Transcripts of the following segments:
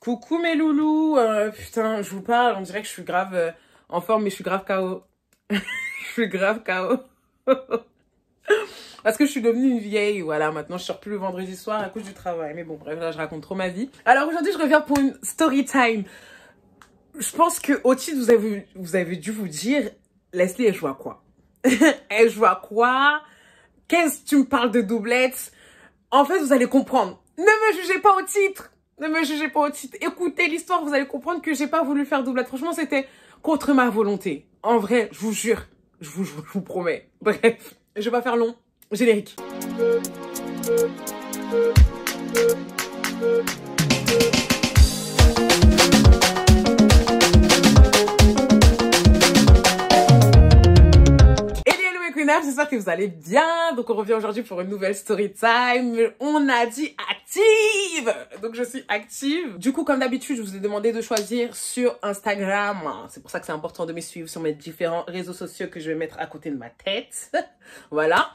Coucou mes loulous, putain, je vous parle, on dirait que je suis grave en forme, mais je suis grave KO. Je suis grave KO. Parce que je suis devenue une vieille, voilà, maintenant je sors plus le vendredi soir à cause du travail. Mais bon, bref, là je raconte trop ma vie. Alors aujourd'hui, je reviens pour une story time. Je pense que au titre, vous avez dû vous dire, Leslie, elle joue à quoi? Elle joue à quoi? Qu'est-ce que tu me parles de doublette? En fait, vous allez comprendre. Ne me jugez pas au titre. Ne me jugez pas au titre. Écoutez l'histoire, vous allez comprendre que j'ai pas voulu faire doublette. Franchement, c'était contre ma volonté. En vrai, je vous jure. Je vous promets. Bref, je vais pas faire long. Générique. J'espère que vous allez bien. Donc on revient aujourd'hui pour une nouvelle story time. On a dit active. Donc je suis active. Du coup, comme d'habitude, je vous ai demandé de choisir sur Instagram. C'est pour ça que c'est important de me suivre sur mes différents réseaux sociaux que je vais mettre à côté de ma tête. Voilà.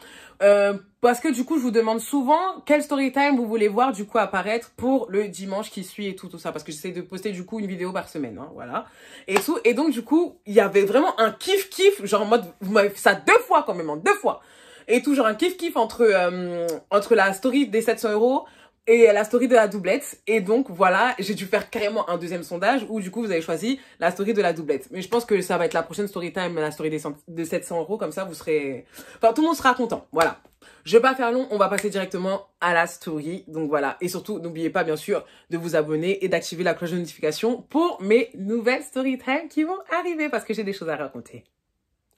Parce que du coup, je vous demande souvent quelle story time vous voulez voir du coup apparaître pour le dimanche qui suit et tout ça. Parce que j'essaie de poster du coup une vidéo par semaine, hein, voilà. Et tout. Et donc du coup, il y avait vraiment un kiff, genre en mode, vous m'avez fait ça 2 fois quand même, hein, 2 fois. Et tout, genre un kiff entre la story des 700 € et la story de la doublette. Et donc voilà, j'ai dû faire carrément un deuxième sondage où du coup vous avez choisi la story de la doublette. Mais je pense que ça va être la prochaine story time, la story de 700 €, comme ça vous serez... Enfin, tout le monde sera content, voilà. Je vais pas faire long, on va passer directement à la story. Donc voilà, et surtout n'oubliez pas bien sûr de vous abonner et d'activer la cloche de notification pour mes nouvelles story time qui vont arriver parce que j'ai des choses à raconter.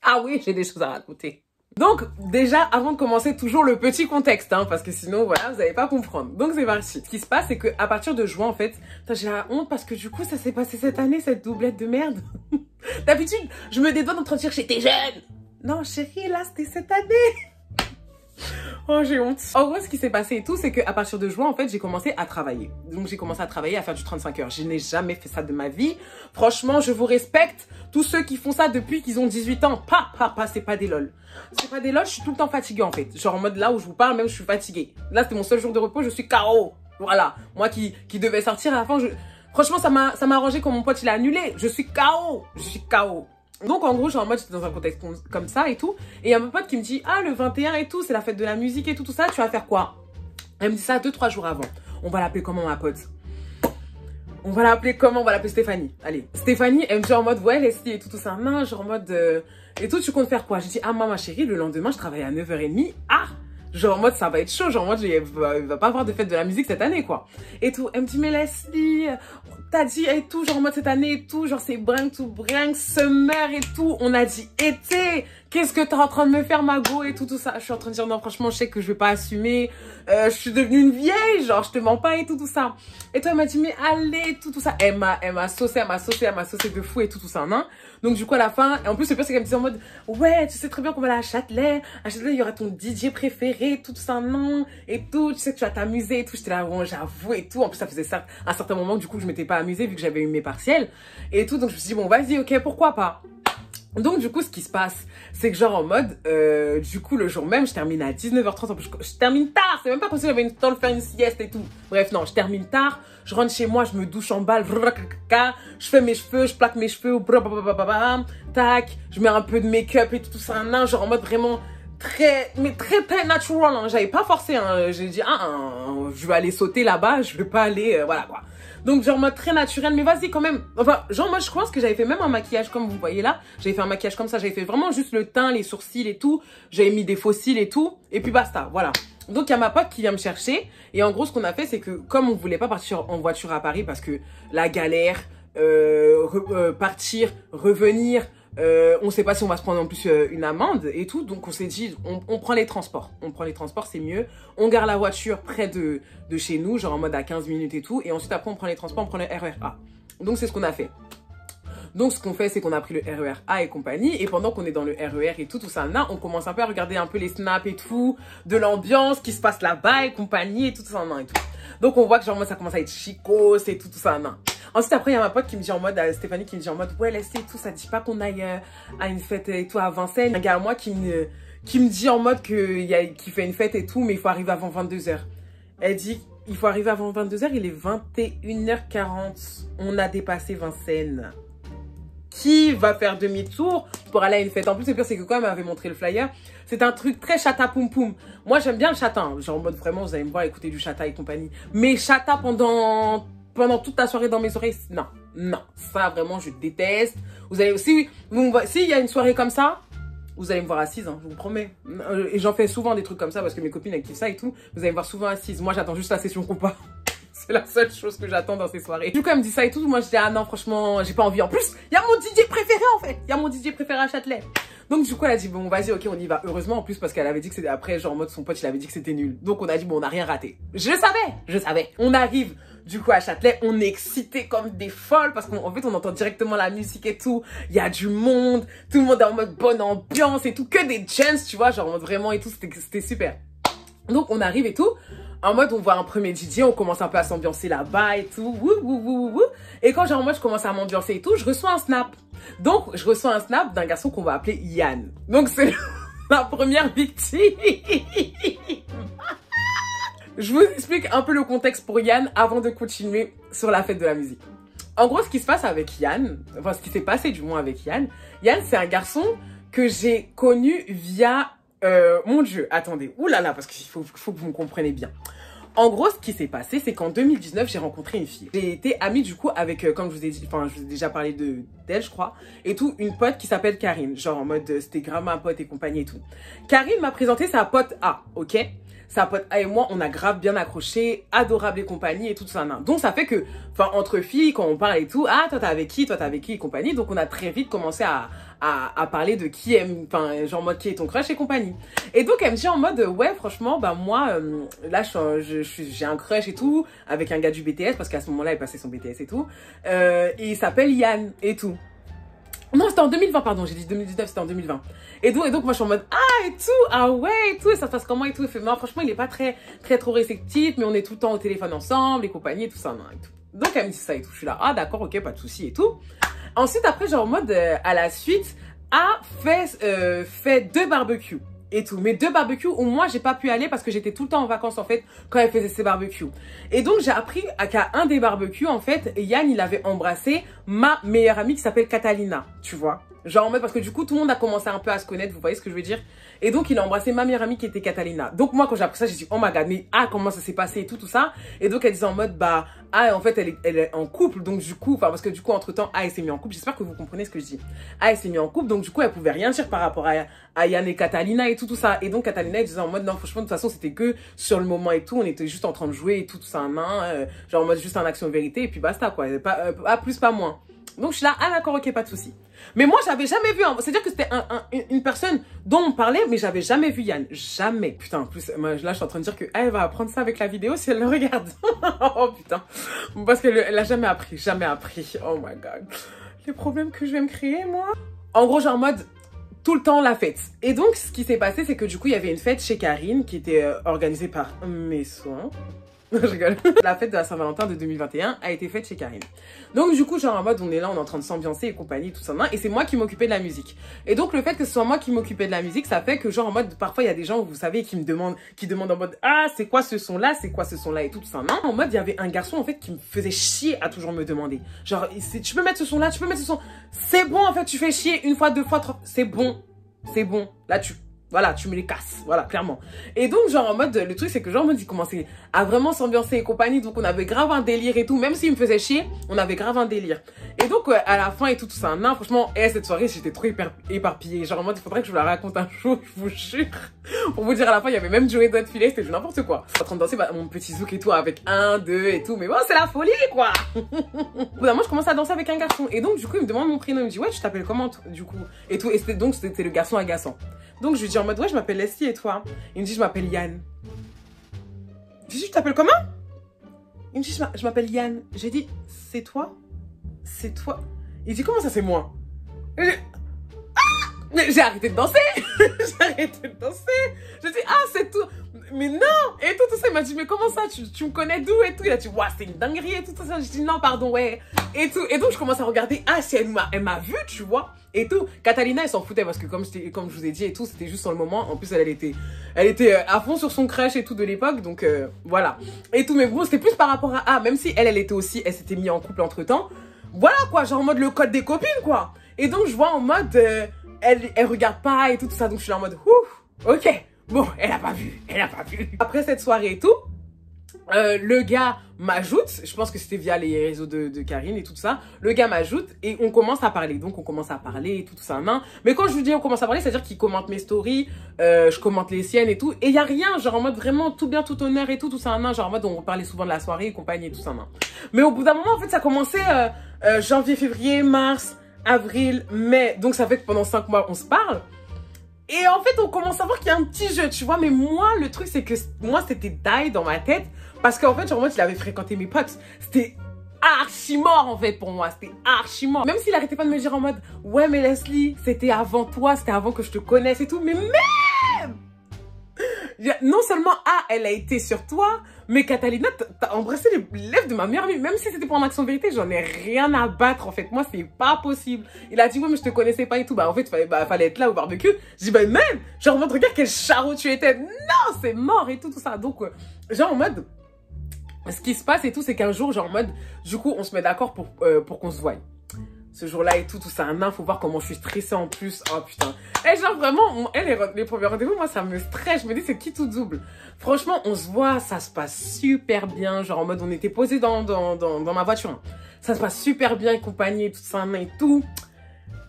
Ah oui, j'ai des choses à raconter. Donc déjà, avant de commencer, toujours le petit contexte, hein, parce que sinon, voilà, vous n'allez pas comprendre. Donc c'est parti. Ce qui se passe, c'est qu'à partir de juin, en fait, j'ai la honte parce que du coup, ça s'est passé cette année, cette doublette de merde. D'habitude, je me dédouane en train de dire, j'étais jeune. Non, chérie, là, c'était cette année. Oh, j'ai honte. En gros, ce qui s'est passé et tout, c'est qu'à partir de juin, en fait, j'ai commencé à travailler. Donc, j'ai commencé à travailler, à faire du 35 heures. Je n'ai jamais fait ça de ma vie. Franchement, je vous respecte. Tous ceux qui font ça depuis qu'ils ont 18 ans. C'est pas des lol. C'est pas des lol, je suis tout le temps fatiguée, en fait. Genre, en mode là où je vous parle, même, je suis fatiguée. Là, c'était mon seul jour de repos, je suis KO. Voilà. Moi qui devais sortir à la fin, franchement, ça m'a arrangé quand mon pote, il a annulé. Je suis KO. Je suis KO. Donc en gros, genre en mode, j'étais dans un contexte comme ça et tout. Et il y a mon pote qui me dit, ah, le 21 et tout, c'est la fête de la musique et tout ça, tu vas faire quoi? Elle me dit ça 2-3 jours avant. On va l'appeler comment, ma pote? On va l'appeler comment? On va l'appeler Stéphanie. Allez, Stéphanie, elle me dit en mode, ouais, Leslie et tout ça. Non, genre en mode, et tout, tu comptes faire quoi? Je dis, ah, ma chérie, le lendemain, je travaille à 9h30. Ah! Genre en mode, ça va être chaud. Genre en mode, il va pas avoir de fête de la musique cette année, quoi. Et tout. Elle me dit, mais Leslie, t'as dit et tout, genre en mode cette année et tout, genre c'est brinque tout brinque, summer et tout. On a dit été. Qu'est-ce que t'es en train de me faire, Mago et tout ça. Je suis en train de dire, non, franchement, je sais que je vais pas assumer. Je suis devenue une vieille, genre, je te mens pas et tout ça. Et toi, elle m'a dit, mais allez, tout ça. Elle m'a saucé de fou et tout ça, non? Donc, du coup, à la fin, et en plus, c'est pas ce qu'elle me disait en mode, ouais, tu sais très bien qu'on va aller à Châtelet. À Châtelet, il y aura ton DJ préféré, tout ça, non? Et tout, tu sais que tu vas t'amuser et tout. J'étais là, bon, j'avoue et tout. En plus, ça faisait ça, un certain moment, du coup, je m'étais pas amusée vu que j'avais eu mes partiels et tout. Donc, je me suis dit, bon, vas-y, ok, pourquoi pas? Donc du coup ce qui se passe c'est que genre en mode du coup le jour même je termine à 19h30, en plus je termine tard, c'est même pas comme si j'avais une temps de faire une sieste et tout. Bref non, je termine tard, je rentre chez moi, je me douche en balle, je fais mes cheveux, je plaque mes cheveux, tac, je mets un peu de make-up et tout ça, genre en mode vraiment très natural, hein. J'avais pas forcé, hein. J'ai dit je vais aller sauter là-bas, je vais pas aller voilà quoi. Donc genre mode très naturel, mais vas-y quand même. Enfin genre moi je pense que j'avais fait même un maquillage comme vous voyez là. J'avais fait un maquillage comme ça, j'avais fait vraiment juste le teint, les sourcils et tout. J'avais mis des faux cils et tout. Et puis basta, voilà. Donc il y a ma pote qui vient me chercher. Et en gros ce qu'on a fait c'est que comme on voulait pas partir en voiture à Paris parce que la galère, partir, revenir... on sait pas si on va se prendre en plus une amende et tout, donc on s'est dit on prend les transports, c'est mieux, on gare la voiture près de chez nous, genre en mode à 15 minutes et tout, et ensuite après on prend les transports, on prend le RER A. Donc c'est ce qu'on a fait. Donc ce qu'on fait c'est qu'on a pris le RER A et compagnie, et pendant qu'on est dans le RER et tout ça, là on commence un peu à regarder un peu les snaps et tout, de l'ambiance qui se passe là-bas et compagnie et tout ça, et tout. Donc on voit que genre moi ça commence à être chicos et tout ça, Ensuite, après, il y a ma pote qui me dit en mode, Stéphanie qui me dit en mode, ouais, laissez et tout, ça dit pas qu'on aille à une fête et tout à Vincennes. Un gars à moi qui me dit en mode qu'il fait une fête et tout, mais il faut arriver avant 22h. Elle dit, il faut arriver avant 22h, il est 21h40. On a dépassé Vincennes. Qui va faire demi-tour pour aller à une fête? En plus, le pire, c'est que quand elle m'avait montré le flyer, c'est un truc très chata poum poum. Moi, j'aime bien le chata, hein. Genre en mode vraiment, vous allez me voir écouter du chata et compagnie. Mais chata pendant toute la soirée dans mes oreilles, non, non. Ça, vraiment, je déteste. Vous allez aussi, s'il y a une soirée comme ça, vous allez me voir assise, hein, je vous promets. Et j'en fais souvent des trucs comme ça parce que mes copines, elles kiffent ça et tout. Vous allez me voir souvent assise. Moi, j'attends juste la session compas. C'est la seule chose que j'attends dans ces soirées. Du coup, elle me dit ça et tout. Moi, je dis, ah non, franchement, j'ai pas envie. En plus, il y a mon DJ préféré, en fait. Il y a mon DJ préféré à Châtelet. Donc, du coup, elle a dit, bon, vas-y, ok, on y va. Heureusement, en plus, parce qu'elle avait dit que c'était après, genre, en mode, son pote, il avait dit que c'était nul. Donc, on a dit, bon, on n'a rien raté. Je savais. On arrive, du coup, à Châtelet. On est excités comme des folles parce qu'en fait, on entend directement la musique et tout. Il y a du monde. Tout le monde est en mode bonne ambiance et tout. Que des gens, tu vois, genre, en mode vraiment et tout. C'était super. Donc, on arrive et tout. En mode, on voit un premier DJ, on commence un peu à s'ambiancer là-bas et tout. Et quand genre, moi, je commence à m'ambiancer et tout, je reçois un snap. Donc, je reçois un snap d'un garçon qu'on va appeler Yann. Donc, c'est la première victime. Je vous explique un peu le contexte pour Yann avant de continuer sur la fête de la musique. En gros, ce qui se passe avec Yann, enfin, ce qui s'est passé du moins avec Yann, c'est un garçon que j'ai connu via... mon Dieu, attendez, oulala, parce qu'il faut que vous me compreniez bien. En gros, ce qui s'est passé, c'est qu'en 2019, j'ai rencontré une fille. J'ai été amie du coup avec, comme je vous ai dit, enfin, je vous ai déjà parlé d'elle, je crois, et tout, une pote qui s'appelle Karine. Genre en mode, c'était grave ma pote et compagnie et tout. Karine m'a présenté sa pote A, ok? Sa pote A et moi, on a grave bien accroché, adorable et compagnie et tout ça. Donc ça fait que, enfin, entre filles, quand on parle et tout, ah, toi t'es avec qui et compagnie. Donc on a très vite commencé à parler de qui aime, enfin, genre en mode qui est ton crush et compagnie. Et donc elle me dit en mode, ouais, franchement, bah moi, là, j'ai un crush et tout, avec un gars du BTS, parce qu'à ce moment-là, il passait son BTS et tout. Et il s'appelle Yann et tout. Non, c'était en 2020, pardon, j'ai dit 2019, c'était en 2020. Et donc, moi, je suis en mode, ah, et tout, ah ouais, et tout, et ça se passe comment et tout. Il fait, non, franchement, il est pas trop réceptif, mais on est tout le temps au téléphone ensemble, et compagnie, et tout ça, non, et tout. Donc, elle me dit ça et tout. Je suis là, ah, d'accord, ok, pas de souci et tout. Ensuite, après, genre, en mode, à la suite, a fait 2 barbecues. Et tout, mais 2 barbecues où moi j'ai pas pu aller parce que j'étais tout le temps en vacances en fait quand elle faisait ses barbecues. Et donc j'ai appris qu'à un des barbecues en fait, Yann il avait embrassé ma meilleure amie qui s'appelle Catalina, tu vois. Genre en mode parce que du coup tout le monde a commencé un peu à se connaître, vous voyez ce que je veux dire. Et donc il a embrassé ma meilleure amie qui était Catalina. Donc moi quand j'ai appris ça j'ai dit oh my god mais ah comment ça s'est passé et tout ça. Et donc elle disait en mode bah ah en fait elle est en couple donc du coup enfin parce que du coup entre temps ah elle s'est mis en couple. J'espère que vous comprenez ce que je dis. Ah elle s'est mis en couple donc du coup elle pouvait rien dire par rapport à Yann et Catalina et tout ça. Et donc Catalina elle disait en mode non franchement de toute façon c'était que sur le moment et tout on était juste en train de jouer et tout ça un main genre en mode juste un action vérité et puis basta quoi pas plus pas moins. Donc je suis là, ah d'accord, ok, pas de souci. Mais moi, j'avais jamais vu, c'est-à-dire que c'était une personne dont on parlait, mais j'avais jamais vu Yann. Jamais. Putain, en plus, moi, là, je suis en train de dire que elle va apprendre ça avec la vidéo si elle le regarde. Oh putain. Parce qu'elle a jamais appris, jamais appris. Oh my god. Les problèmes que je vais me créer, moi. En gros, genre en mode, tout le temps la fête. Et donc, ce qui s'est passé, c'est que du coup, il y avait une fête chez Karine qui était organisée par mes soins. Je rigole. La fête de la Saint-Valentin de 2021 a été faite chez Karine. Donc du coup, genre en mode, on est là, on est en train de s'ambiancer et compagnie, tout ça. Et c'est moi qui m'occupais de la musique. Et donc le fait que ce soit moi qui m'occupais de la musique, ça fait que genre en mode, parfois il y a des gens, vous savez, qui demandent en mode, ah, c'est quoi ce son-là, c'est quoi ce son-là et tout ça. Non, en mode, il y avait un garçon en fait qui me faisait chier à toujours me demander. Genre, tu peux mettre ce son-là, tu peux mettre ce son. C'est bon en fait, tu fais chier une fois, 2 fois, 3. C'est bon. C'est bon. Là, voilà, tu me les casses, voilà, clairement. Et donc, genre, en mode, le truc, c'est que genre, en mode, il commençait à vraiment s'ambiancer et compagnie, donc on avait grave un délire et tout, même s'il me faisait chier, on avait grave un délire. Et donc, à la fin et tout ça, non, franchement, cette soirée, j'étais trop éparpillée. Genre, en mode, il faudrait que je vous la raconte un jour, je vous jure. Pour vous dire, à la fin, il y avait même Joey d'autres filets, c'était n'importe quoi. En train de danser mon petit zouk et tout, avec 1, 2 et tout, mais bon, c'est la folie, quoi. Au bout d'un moment, je commence à danser avec un garçon, et donc, du coup, il me demande mon prénom, il me dit, ouais, tu t'appelles comment, du coup, et tout, et c'était le garçon agaçant. Donc, je lui dis en mode, ouais, je m'appelle Leslie et toi? Il me dit, je m'appelle Yann. Je lui dis, tu t'appelles comment? Il me dit, je m'appelle Yann. J'ai dit, c'est toi? C'est toi? Il dit, comment ça, c'est moi? j'ai arrêté de danser. J'ai arrêté de danser. Je dis, ah, c'est tout. Mais non. Et tout ça, il m'a dit, mais comment ça, tu me connais d'où et tout. Il a dit, ouais, c'est une dinguerie et tout ça. Je dis, non, pardon, ouais. Et tout. Et donc, je commence à regarder, ah, si elle m'a vu, tu vois. Et tout. Catalina, elle s'en foutait parce que comme je vous ai dit et tout, c'était juste sur le moment. En plus, elle était à fond sur son crush et tout de l'époque. Donc, voilà. Et tout. Mais bon, c'était plus par rapport à, même si elle était aussi, elle s'était mise en couple entre temps. Voilà, quoi. Genre en mode le code des copines, quoi. Et donc, je vois en mode, elle regarde pas et tout ça. Donc, je suis là en mode, ouf, ok. Bon, elle a pas vu. Après cette soirée et tout, le gars m'ajoute, je pense que c'était via les réseaux de Karine et tout ça, le gars m'ajoute et on commence à parler. Donc on commence à parler et tout ça, hein. Mais quand je vous dis on commence à parler, c'est-à-dire qu'il commente mes stories, je commente les siennes et tout, et il y a rien, genre en mode vraiment tout bien, tout honneur et tout ça, hein. Genre en mode on parlait souvent de la soirée et compagnie et tout ça, hein. Mais au bout d'un moment, en fait, ça commençait janvier, février, mars, avril, mai, donc ça fait que pendant 5 mois, on se parle. Et en fait, on commence à voir qu'il y a un petit jeu, tu vois. Mais moi, le truc, c'est que moi, c'était die dans ma tête. Parce qu'en fait, genre, moi, il avait fréquenté mes potes. C'était archi mort, en fait, pour moi. C'était archi mort. Même s'il arrêtait pas de me dire en mode, ouais, mais Leslie, c'était avant toi, c'était avant que je te connaisse et tout. Mais même non seulement, elle a été sur toi, mais Catalina, t'as embrassé les lèvres de ma meilleure amie. Même si c'était pour en action vérité, j'en ai rien à battre, en fait. Moi, c'est pas possible. Il a dit, ouais, mais je te connaissais pas et tout. Bah, en fait, fallait être là au barbecue. Je dis, bah, même, genre, en mode, regarde quel charreau tu étais. Non, c'est mort et tout ça. Donc, genre, en mode, ce qui se passe et tout, c'est qu'un jour, genre, en mode, du coup, on se met d'accord pour qu'on se voie. Ce jour-là et tout ça, faut voir comment je suis stressée en plus. Oh putain. Et genre vraiment, les premiers rendez-vous, moi ça me stresse. Je me dis c'est qui tout double. Franchement, on se voit, ça se passe super bien. Genre en mode, on était posés dans ma voiture, hein. Ça se passe super bien, compagnie, tout ça, et tout.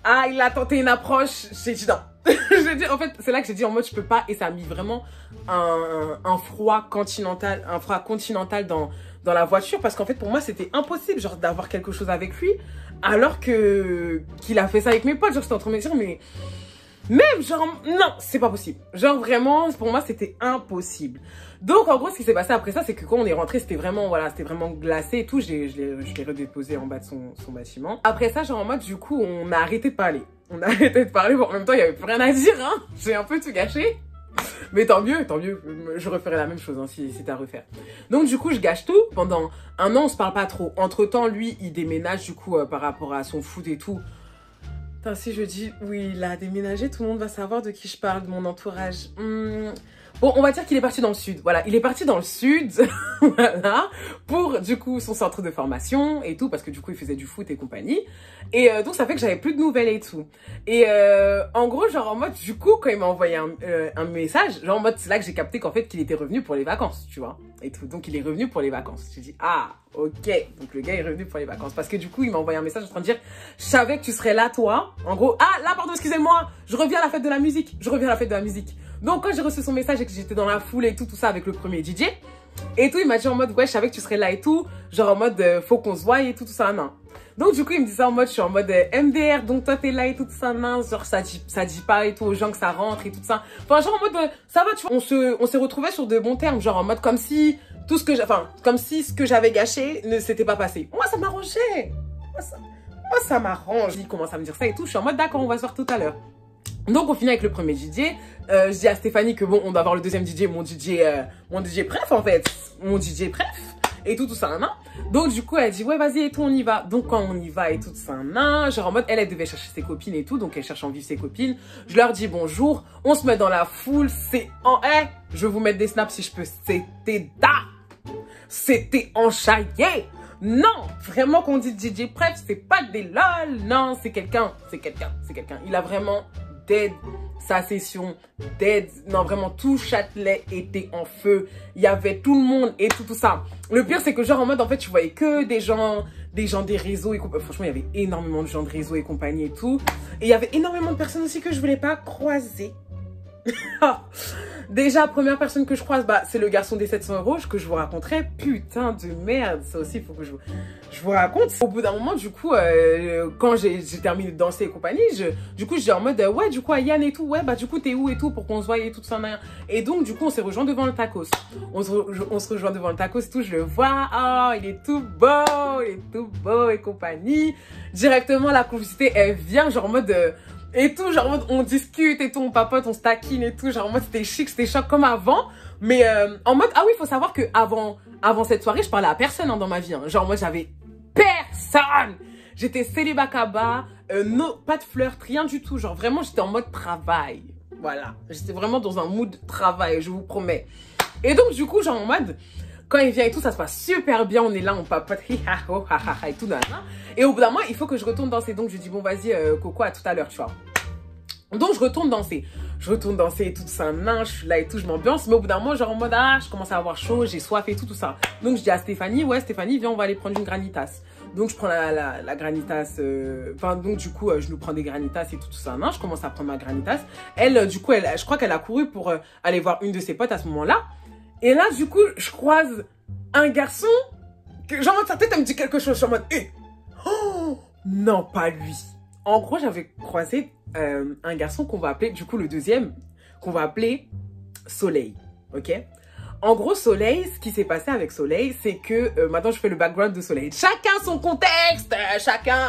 Ah, il a tenté une approche. J'ai dit non. J'ai dit, en fait, c'est là que j'ai dit en mode je peux pas. Et ça a mis vraiment un froid continental dans la voiture. Parce qu'en fait, pour moi, c'était impossible genre d'avoir quelque chose avec lui. Alors qu'il a fait ça avec mes potes. Genre, j'étais en train de me dire, mais même, genre, non, c'est pas possible. Genre, vraiment, pour moi, c'était impossible. Donc, en gros, ce qui s'est passé après ça, c'est que quand on est rentré, c'était vraiment, voilà, c'était vraiment glacé et tout. Je l'ai redéposé en bas de son bâtiment. Après ça, genre, en mode, du coup, on a arrêté de parler. Bon, en même temps, il y avait plus rien à dire, hein. J'ai un peu tout gâché. Mais tant mieux, je referai la même chose, hein, si c'était à refaire. Donc du coup, je gâche tout. Pendant 1 an, on se parle pas trop. Entre temps, lui, il déménage du coup par rapport à son foot et tout. Putain, si je dis oui, il a déménagé, tout le monde va savoir de qui je parle, de mon entourage. Bon, on va dire qu'il est parti dans le sud. Voilà, il est parti dans le sud, voilà, pour du coup son centre de formation et tout, parce que du coup il faisait du foot et compagnie. Et donc ça fait que j'avais plus de nouvelles et tout. Et en gros, genre en mode, du coup, quand il m'a envoyé un message, genre en mode, c'est là que j'ai capté qu'en fait qu'il était revenu pour les vacances, tu vois. Et tout, donc il est revenu pour les vacances. J'ai dit, ah, ok, donc le gars est revenu pour les vacances. Parce que du coup, il m'a envoyé un message en train de dire, je savais que tu serais là, toi. En gros, ah, là, pardon, excusez-moi, je reviens à la fête de la musique. Donc, quand j'ai reçu son message et que j'étais dans la foule et tout ça avec le premier DJ, et tout, il m'a dit en mode, ouais, je savais que tu serais là et tout. Genre en mode, faut qu'on se voie et tout ça, non. Donc, du coup, il me dit ça en mode, je suis en mode MDR, donc toi, t'es là et tout ça, non. Genre, ça dit pas et tout aux gens que ça rentre et tout ça. Enfin, genre en mode, ça va, tu vois. On s'est retrouvés sur de bons termes. Genre en mode, comme si comme si ce que j'avais gâché ne s'était pas passé. Moi, ça m'arrangeait. Moi, ça m'arrange. Il commence à me dire ça et tout. Je suis en mode, d'accord, on va se voir tout à l'heure. Donc, on finit avec le premier DJ. Je dis à Stéphanie que bon, on doit avoir le deuxième DJ, mon DJ préf, en fait. Mon DJ préf. Et tout ça, nan. Donc, du coup, elle dit, ouais, vas-y, et tout, on y va. Donc, quand on y va et tout ça, nan, genre en mode, elle devait chercher ses copines et tout. Donc, elle cherche en vivre ses copines. Je leur dis bonjour. On se met dans la foule. C'est en, je vais vous mettre des snaps si je peux. C'était enchaillé. Non, vraiment, qu'on dit DJ Pref, c'est pas des lol. Non, c'est quelqu'un. Il a vraiment dead sa session, dead. Non, vraiment, tout Châtelet était en feu. Il y avait tout le monde et tout ça. Le pire, c'est que genre, en mode, en fait, tu voyais que des gens des réseaux et compagnie. Franchement, il y avait énormément de gens de réseaux et compagnie et tout. Et il y avait énormément de personnes aussi que je voulais pas croiser. Déjà, première personne que je croise, bah, c'est le garçon des 700 € que je vous raconterai. Putain de merde, ça aussi, il faut que je vous raconte. Au bout d'un moment, du coup, quand j'ai terminé de danser et compagnie, du coup, je dis en mode, ouais, du coup, à Yann et tout, ouais, bah, du coup, t'es où et tout pour qu'on se voie et tout ça. Et donc, du coup, on s'est rejoint devant le tacos. On se rejoint devant le tacos et tout, je le vois, oh, il est tout beau et compagnie. Directement, la complicité, elle vient, genre en mode, et tout, genre en mode on discute et tout, on papote, on se taquine et tout, genre en mode c'était chic, c'était choc comme avant, mais en mode, ah oui, il faut savoir que avant cette soirée, je parlais à personne hein, dans ma vie, hein. Genre moi j'avais personne, j'étais célibacaba, pas de flirt, rien du tout, genre vraiment j'étais en mode travail, voilà, j'étais vraiment dans un mood travail, je vous promets. Et donc du coup, genre en mode, quand il vient et tout, ça se passe super bien, on est là, on papote, et tout, et au bout d'un moment, il faut que je retourne danser, donc je lui dis, bon vas-y Coco, à tout à l'heure, tu vois. Donc je retourne danser et tout ça, je suis là et tout, je m'ambiance, mais au bout d'un moment, genre en mode, ah, je commence à avoir chaud, j'ai soif et tout ça. Donc je dis à Stéphanie, ouais Stéphanie, viens, on va aller prendre une granitas. Donc je prends la granitas, enfin donc du coup, je nous prends des granitas et tout ça, je commence à prendre ma granitas. Elle, du coup, je crois qu'elle a couru pour aller voir une de ses potes à ce moment-là. Et là, du coup, je croise un garçon, que genre sa tête, elle me dit quelque chose, je suis en mode, oh, non, pas lui. En gros, j'avais croisé un garçon qu'on va appeler, du coup le deuxième, qu'on va appeler Soleil, ok? En gros, Soleil, ce qui s'est passé avec Soleil, c'est que, maintenant je fais le background de Soleil. Chacun son contexte,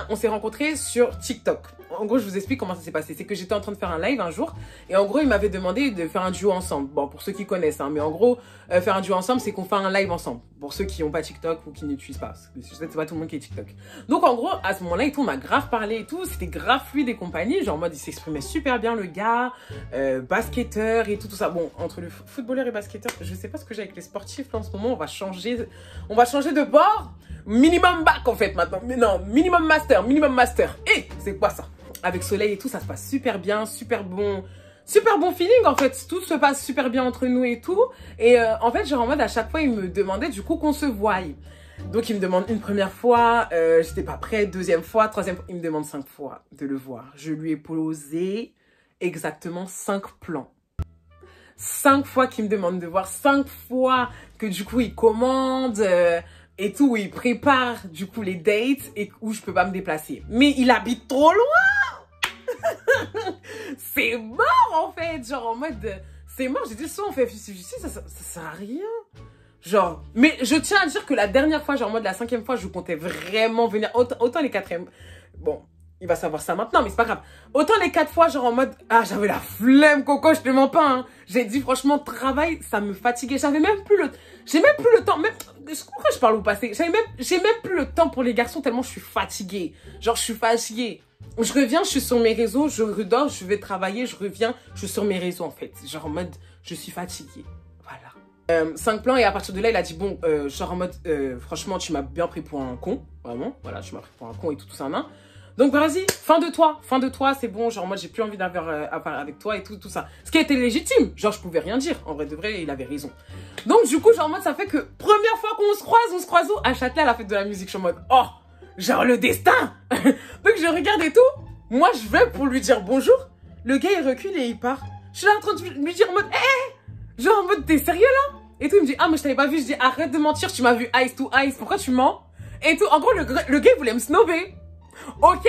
on s'est rencontrés sur TikTok. En gros, je vous explique comment ça s'est passé. C'est que j'étais en train de faire un live un jour, et en gros, il m'avait demandé de faire un duo ensemble. Bon, pour ceux qui connaissent, hein, mais en gros, faire un duo ensemble, c'est qu'on fait un live ensemble. Pour ceux qui n'ont pas TikTok ou qui n'utilisent pas, parce que je sais que c'est pas tout le monde qui est TikTok. Donc en gros, à ce moment-là, et tout, on m'a grave parlé et tout, c'était grave fluide et compagnie, genre en mode, il s'exprimait super bien, le gars, basketteur et tout ça. Bon, entre le footballeur et basketteur, je sais pas ce que j'ai avec les sportifs là, en ce moment, on va changer de bord. Minimum bac en fait maintenant, mais non, minimum master. Et c'est quoi ça? Avec Soleil et tout, ça se passe super bien, super bon feeling en fait, tout se passe super bien entre nous et tout. Et en fait, genre en mode à chaque fois, il me demandait du coup qu'on se voie. Donc il me demande une première fois, j'étais pas prête, deuxième fois, troisième fois, il me demande 5 fois de le voir. Je lui ai posé exactement 5 plans. 5 fois qu'il me demande de voir, 5 fois que du coup il commande et tout, où il prépare du coup les dates et où je peux pas me déplacer. Mais il habite trop loin. C'est mort en fait, genre en mode c'est mort, j'ai dit soit on fait 50-50, ça sert à rien, genre. Mais je tiens à dire que la dernière fois, genre en mode la 5e fois, je comptais vraiment venir, autant les 4e, bon, il va savoir ça maintenant, mais c'est pas grave, autant les 4 fois, genre en mode, ah j'avais la flemme Coco, je te mens pas, hein. J'ai dit franchement, travail, ça me fatiguait, j'ai même plus le temps, même, pourquoi je parle au passé, j'ai même plus le temps pour les garçons tellement je suis fatiguée, genre je suis fatiguée. Je reviens, je suis sur mes réseaux, je redors, je vais travailler, je reviens, je suis sur mes réseaux en fait. Genre en mode, je suis fatiguée. Voilà. 5 plans et à partir de là, il a dit bon, genre en mode, franchement, tu m'as bien pris pour un con. Vraiment, voilà, tu m'as pris pour un con et tout ça. Hein. Donc vas-y, fin de toi, c'est bon. Genre en mode, j'ai plus envie d'avoir affaire avec toi et tout ça. Ce qui était légitime, genre je pouvais rien dire. En vrai de vrai, il avait raison. Donc du coup, genre en mode, ça fait que première fois qu'on on se croise où? À Châtelet à la fête de la musique. Je suis en mode, oh, genre le destin. Donc je regarde et tout. Moi je vais pour lui dire bonjour. Le gars il recule et il part. Je suis là en train de lui dire en mode genre en mode t'es sérieux là? Et tout il me dit ah mais je t'avais pas vu. Je dis arrête de mentir, tu m'as vu eyes to eyes, pourquoi tu mens? Et tout en gros le gars il voulait me snobber. Ok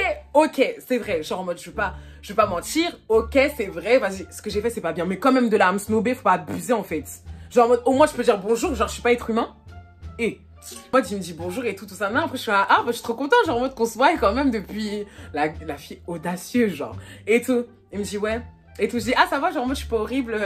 c'est vrai, genre en mode je vais pas mentir. Ok c'est vrai, vas-y ce que j'ai fait c'est pas bien, mais quand même de là à me snobber, faut pas abuser en fait. Genre en mode au moins je peux dire bonjour, genre je suis pas être humain. Et moi, il me dit bonjour et tout ça. Non, après, je suis là, ah, bah, je suis trop contente, genre, en mode qu'on se voit quand même depuis la fille audacieuse, genre. Et tout. Il me dit, ouais. Et tout, je dis, ah, ça va, genre, en mode, je suis pas horrible,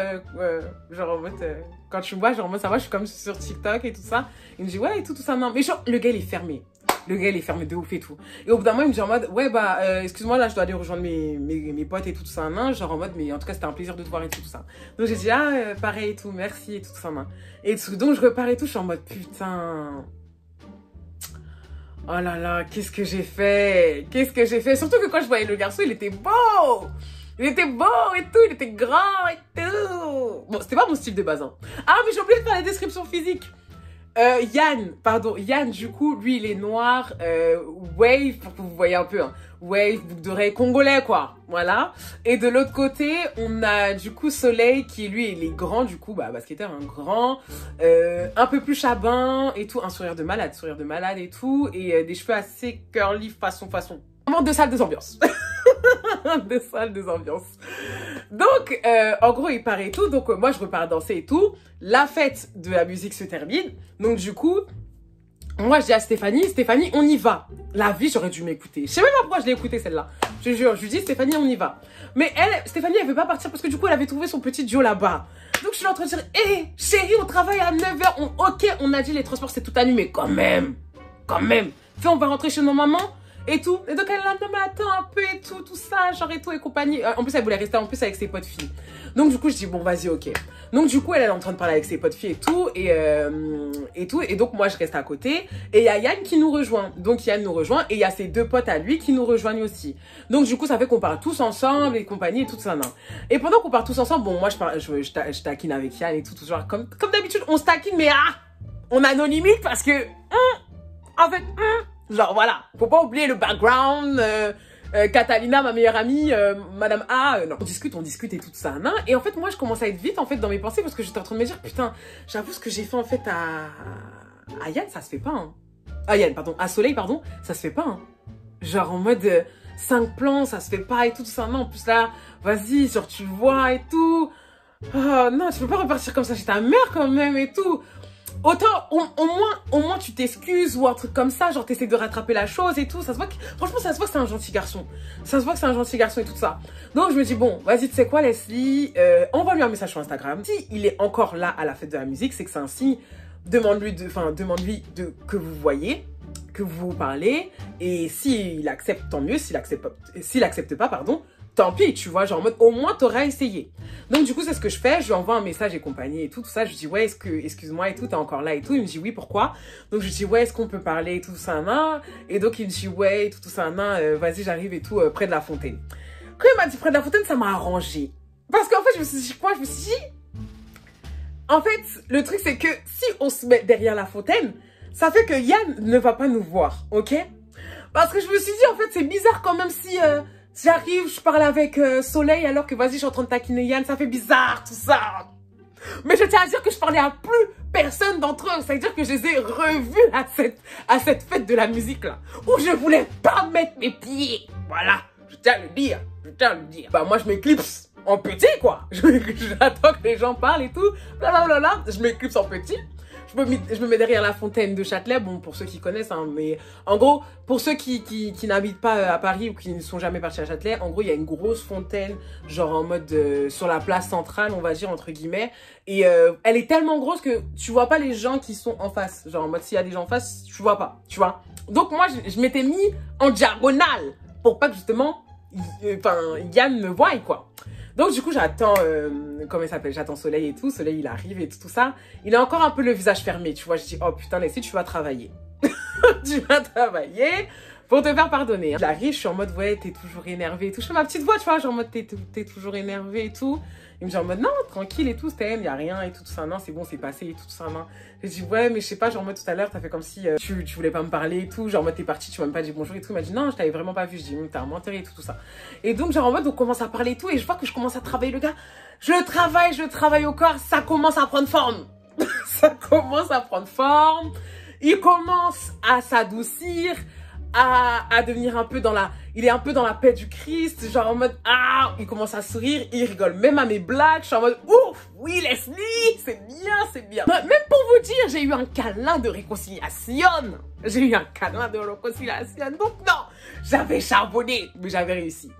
genre, en mode, quand tu me vois, genre, en mode, ça va, je suis comme sur TikTok et tout ça. Il me dit, ouais, et tout ça. Non, mais genre, le gars, il est fermé. Le gars, il est fermé de ouf et tout. Et au bout d'un moment, il me dit en mode, ouais, bah, excuse-moi, là, je dois aller rejoindre mes potes et tout ça, non, genre en mode, mais en tout cas, c'était un plaisir de te voir et tout ça. Donc, j'ai dit, ah, pareil et tout, merci et tout ça, non. Et tout. Donc, je repars et tout, je suis en mode, putain. Oh là là, qu'est-ce que j'ai fait? Surtout que quand je voyais le garçon, il était beau! Il était beau et tout, il était grand et tout. Bon, c'était pas mon style de base, hein. Ah, mais j'ai oublié de faire la description physique. Yann, du coup, lui, il est noir, wave, pour que vous voyez un peu, hein. Wave, boucle d'oreille, congolais, quoi. Voilà. Et de l'autre côté, on a, du coup, Soleil, qui, lui, il est grand, du coup, bah, basketteur, un grand, un peu plus chabin, et tout, un sourire de malade et tout, et des cheveux assez curly, façon. Vraiment deux salles, deux ambiances. Deux salles, deux ambiances. Donc, en gros, il part et tout. Donc, moi, je repars danser et tout. La fête de la musique se termine. Donc, du coup, moi, je dis à Stéphanie, on y va. La vie, j'aurais dû m'écouter. Je sais même pas pourquoi je l'ai écoutée, celle-là. Je te jure, je lui dis, Stéphanie, on y va. Mais Stéphanie, elle veut pas partir parce que du coup, elle avait trouvé son petit Joe là-bas. Donc, je suis en train de dire, hé, chérie, on travaille à 9h. Ok, on a dit les transports, c'est tout annulé. Quand même. Fais, on va rentrer chez nos mamans et tout. Et donc, elle a dit, non, mais attends un peu et tout ça, genre et tout et compagnie. En plus, elle voulait rester en plus avec ses potes filles. Donc, du coup, je dis, bon, vas-y, ok. Donc, du coup, elle est en train de parler avec ses potes filles et tout. Et donc, moi, je reste à côté. Et il y a Yann qui nous rejoint. Donc, Yann nous rejoint. Et il y a ses deux potes à lui qui nous rejoignent aussi. Donc, du coup, ça fait qu'on parle tous ensemble et compagnie et tout ça. Non. Et pendant qu'on parle tous ensemble, bon, moi, je taquine avec Yann et tout genre, comme d'habitude, on se taquine, mais on anonymise parce que, en fait, genre, voilà. Faut pas oublier le background, Catalina, ma meilleure amie, Madame A, non. On discute et tout ça, non. Et en fait, moi, je commence à être vite, en fait, dans mes pensées parce que j'étais en train de me dire, putain, j'avoue ce que j'ai fait, en fait, à Yann, ça se fait pas, hein. À Soleil, pardon, ça se fait pas, hein. Genre, en mode, 5 plans, ça se fait pas et tout ça, non. En plus, là, vas-y, genre, tu vois et tout. Oh, non, tu peux pas repartir comme ça chez ta mère, quand même, et tout. Autant, au moins tu t'excuses ou un truc comme ça, genre t'essaies de rattraper la chose et tout. Ça se voit que, franchement, ça se voit que c'est un gentil garçon. Ça se voit que c'est un gentil garçon et tout ça. Donc je me dis, bon, vas-y, tu sais quoi, Leslie, envoie-lui un message sur Instagram. Si il est encore là à la fête de la musique, c'est que c'est un signe. Demande-lui que vous voyez, que vous parlez. Et s'il accepte, tant mieux. S'il accepte pas, pardon, tant pis, tu vois, genre en mode, au moins t'auras essayé. Donc du coup, c'est ce que je fais, je lui envoie un message et compagnie et tout ça, je lui dis, ouais, excuse-moi et tout, t'es encore là et tout, il me dit, oui, pourquoi? Donc je lui dis, ouais, est-ce qu'on peut parler et tout ça, nan? Et donc il me dit, ouais, et tout ça, nan, vas-y, j'arrive et tout, près de la fontaine. Quand il m'a dit près de la fontaine, ça m'a arrangé. Parce qu'en fait, je me suis dit, quoi? Je me suis dit, en fait, le truc, c'est que si on se met derrière la fontaine, ça fait que Yann ne va pas nous voir, ok? Parce que je me suis dit, en fait, c'est bizarre quand même si j'arrive, je parle avec Soleil alors que, vas-y, je suis en train de taquiner Yann, ça fait bizarre, tout ça. Mais je tiens à dire que je parlais à plus personne d'entre eux. Ça veut dire que je les ai revus à cette fête de la musique, là, où je voulais pas mettre mes pieds. Voilà, je tiens à le dire, Bah, moi, je m'éclipse en petit, quoi. J'attends que les gens parlent et tout, blablabla, je m'éclipse en petit. Je me mets derrière la fontaine de Châtelet, bon, pour ceux qui connaissent, hein, mais en gros, pour ceux qui n'habitent pas à Paris ou qui ne sont jamais partis à Châtelet, en gros, il y a une grosse fontaine, genre en mode sur la place centrale, on va dire, entre guillemets, et elle est tellement grosse que tu vois pas les gens qui sont en face, genre en mode s'il y a des gens en face, tu vois pas, tu vois. Donc moi, je m'étais mis en diagonale pour pas que justement, Yann me voie, quoi. Donc du coup j'attends, comment il s'appelle, j'attends Soleil et tout, Soleil il arrive et tout ça. Il a encore un peu le visage fermé, tu vois, je dis oh putain Leslie tu vas travailler. Tu vas travailler pour te faire pardonner. J'arrive, je suis en mode ouais t'es toujours énervé et tout, je fais ma petite voix tu vois, genre en mode t'es toujours énervé et tout. Il me dit en mode non tranquille et tout, Stem, y a rien et tout ça, non c'est bon c'est passé et tout ça, non. J'ai dit ouais mais je sais pas, genre en mode tout à l'heure t'as fait comme si tu voulais pas me parler et tout, genre en mode t'es parti, tu m'as même pas dit bonjour et tout. Il m'a dit non je t'avais vraiment pas vu, je dis t'as menti et tout ça. Et donc genre en mode on commence à parler et tout et je vois que je commence à travailler le gars. Je travaille au corps, ça commence à prendre forme. Ça commence à prendre forme. Il commence à s'adoucir, à devenir un peu il est un peu dans la paix du Christ, genre en mode il commence à sourire, il rigole même à mes blagues, je suis en mode ouf, oui Leslie, c'est bien, c'est bien. Même pour vous dire, j'ai eu un câlin de réconciliation. Donc non, j'avais charbonné, mais j'avais réussi.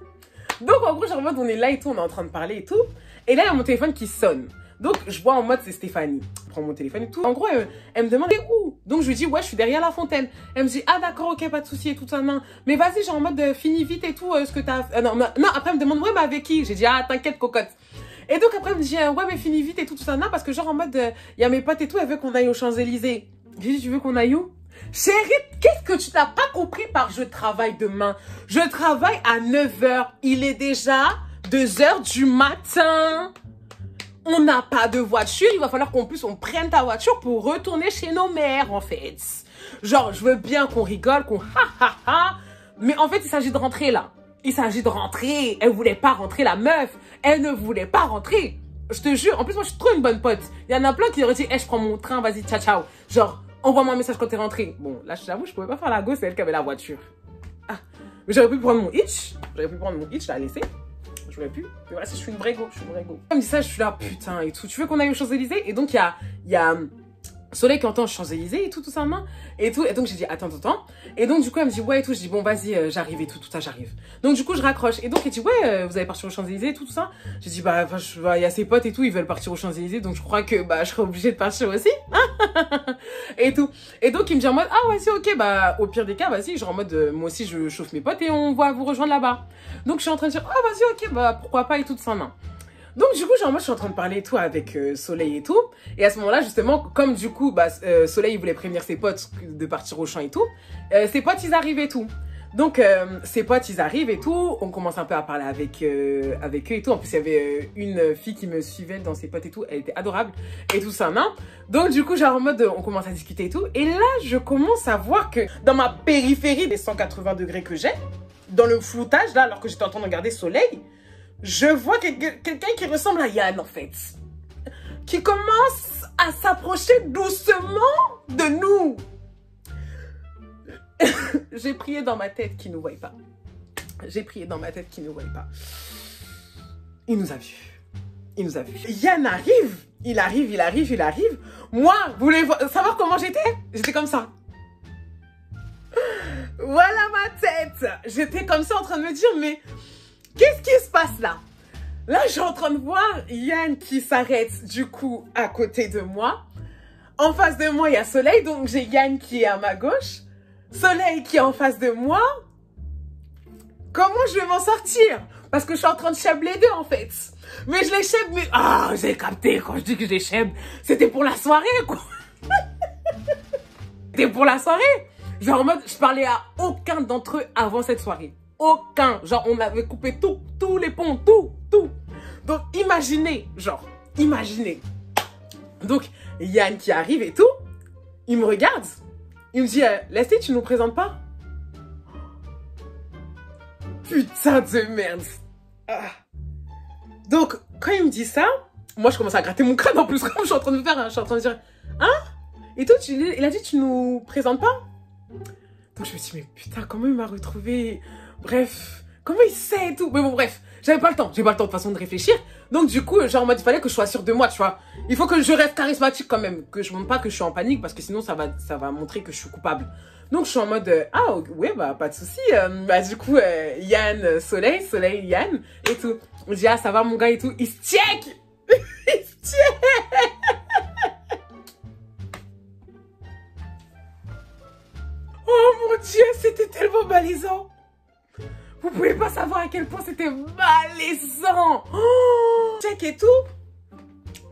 Donc en gros, genre en mode on est là et tout, on est en train de parler et tout, et là il y a mon téléphone qui sonne. Donc, je vois en mode, c'est Stéphanie. Je prends mon téléphone et tout. En gros, elle me demande, t'es où? Donc, je lui dis, ouais, je suis derrière la fontaine. Elle me dit, ah, d'accord, ok, pas de souci et tout ça, non. Mais vas-y, genre en mode, finis vite et tout, ce que t'as... non, après, elle me demande, ouais, mais avec qui? J'ai dit, ah, t'inquiète, cocotte. Et donc, après, elle me dit, ouais, mais finis vite et tout ça, non, parce que genre en mode, il y a mes potes et tout, elle veut qu'on aille aux Champs-Élysées. J'ai dit, tu veux qu'on aille où? Chérie, qu'est-ce que tu n'as pas compris par je travaille demain? Je travaille à 9h. Il est déjà 2h du matin. On n'a pas de voiture, il va falloir qu'on prenne ta voiture pour retourner chez nos mères, en fait. Genre, je veux bien qu'on rigole, qu'on ha, mais en fait, il s'agit de rentrer, là. Il s'agit de rentrer. Elle voulait pas rentrer, la meuf. Elle ne voulait pas rentrer. Je te jure, en plus, moi, je suis trop une bonne pote. Il y en a plein qui auraient dit, je prends mon train, vas-y, ciao, ciao. Genre, envoie-moi un message quand t'es rentrée. Bon, là, j'avoue, je pouvais pas faire la go, c'est elle qui avait la voiture. Mais j'aurais pu prendre mon hitch. La laisser. J'aurais pu. Mais voilà, si je suis une vraie go, Elle me dit ça, je suis là, putain, et tout. Tu veux qu'on aille aux Champs-Élysées? Et donc, il y a Soleil qui entend Champs-Élysées et tout ça en main et tout. Et donc j'ai dit attends. Et donc du coup elle me dit ouais et tout. Je dis bon vas-y j'arrive et tout ça j'arrive. Donc du coup je raccroche. Et donc elle dit ouais vous allez partir aux Champs-Élysées et tout ça. J'ai dit bah il y a ses potes et tout ils veulent partir aux Champs-Élysées donc je crois que bah je serai obligée de partir aussi. Et tout. Et donc il me dit en mode ah vas-y ok bah au pire des cas vas-y genre en mode moi aussi je chauffe mes potes et on va vous rejoindre là-bas. Donc je suis en train de dire ah vas-y ok bah pourquoi pas et tout ça en main. Donc du coup genre moi je suis en train de parler et tout avec Soleil et tout et à ce moment là justement comme du coup bah, Soleil il voulait prévenir ses potes de partir au champ et tout ses potes ils arrivent et tout donc ses potes ils arrivent et tout on commence un peu à parler avec eux et tout en plus il y avait une fille qui me suivait dans ses potes et tout elle était adorable et tout ça non donc du coup genre en mode on commence à discuter et tout et là je commence à voir que dans ma périphérie des 180 degrés que j'ai dans le floutage là alors que j'étais en train de regarder Soleil je vois quelqu'un qui ressemble à Yann, en fait. Qui commence à s'approcher doucement de nous. J'ai prié dans ma tête qu'il ne nous voyait pas. J'ai prié dans ma tête qu'il ne nous voyait pas. Il nous a vus. Il nous a vus. Yann arrive. Il arrive. Moi, vous voulez savoir comment j'étais? J'étais comme ça. Voilà ma tête. J'étais comme ça en train de me dire, mais... qu'est-ce qui se passe là? Là, je suis en train de voir Yann qui s'arrête du coup à côté de moi. En face de moi, il y a Soleil. Donc, j'ai Yann qui est à ma gauche. Soleil qui est en face de moi. Comment je vais m'en sortir? Parce que je suis en train de cheb les deux en fait. Mais je les cheb, mais... ah, j'ai capté quand je dis que je les cheb. C'était pour la soirée quoi. C'était pour la soirée. Genre en mode, je parlais à aucun d'entre eux avant cette soirée. Aucun. Genre, on avait coupé tous les ponts, tout. Donc, imaginez, imaginez. Donc, Yann qui arrive et tout, il me regarde. Il me dit, Leslie, tu nous présentes pas? Putain de merde. Ah. Donc, quand il me dit ça, moi, je commence à gratter mon crâne en plus, comme je suis en train de me faire. Hein, je suis en train de dire, hein? Et toi, il a dit, tu nous présentes pas? Donc, je me suis dit, mais putain, comment il m'a retrouvé? Bref, comment il sait et tout? Mais bon, bref, j'avais pas le temps. J'ai pas le temps de façon de réfléchir. Donc, du coup, genre, en mode, il fallait que je sois sûre de moi, tu vois. Il faut que je reste charismatique quand même. Que je montre pas que je suis en panique parce que sinon, ça va montrer que je suis coupable. Donc, je suis en mode, ah, ouais, bah, pas de souci. Bah, du coup, Yann, Soleil, Yann et tout. On dit, ah, ça va, mon gars et tout. Il se check! Il se check! Oh mon Dieu, c'était tellement malaisant! Vous pouvez pas savoir à quel point c'était malaisant. Oh, check et tout.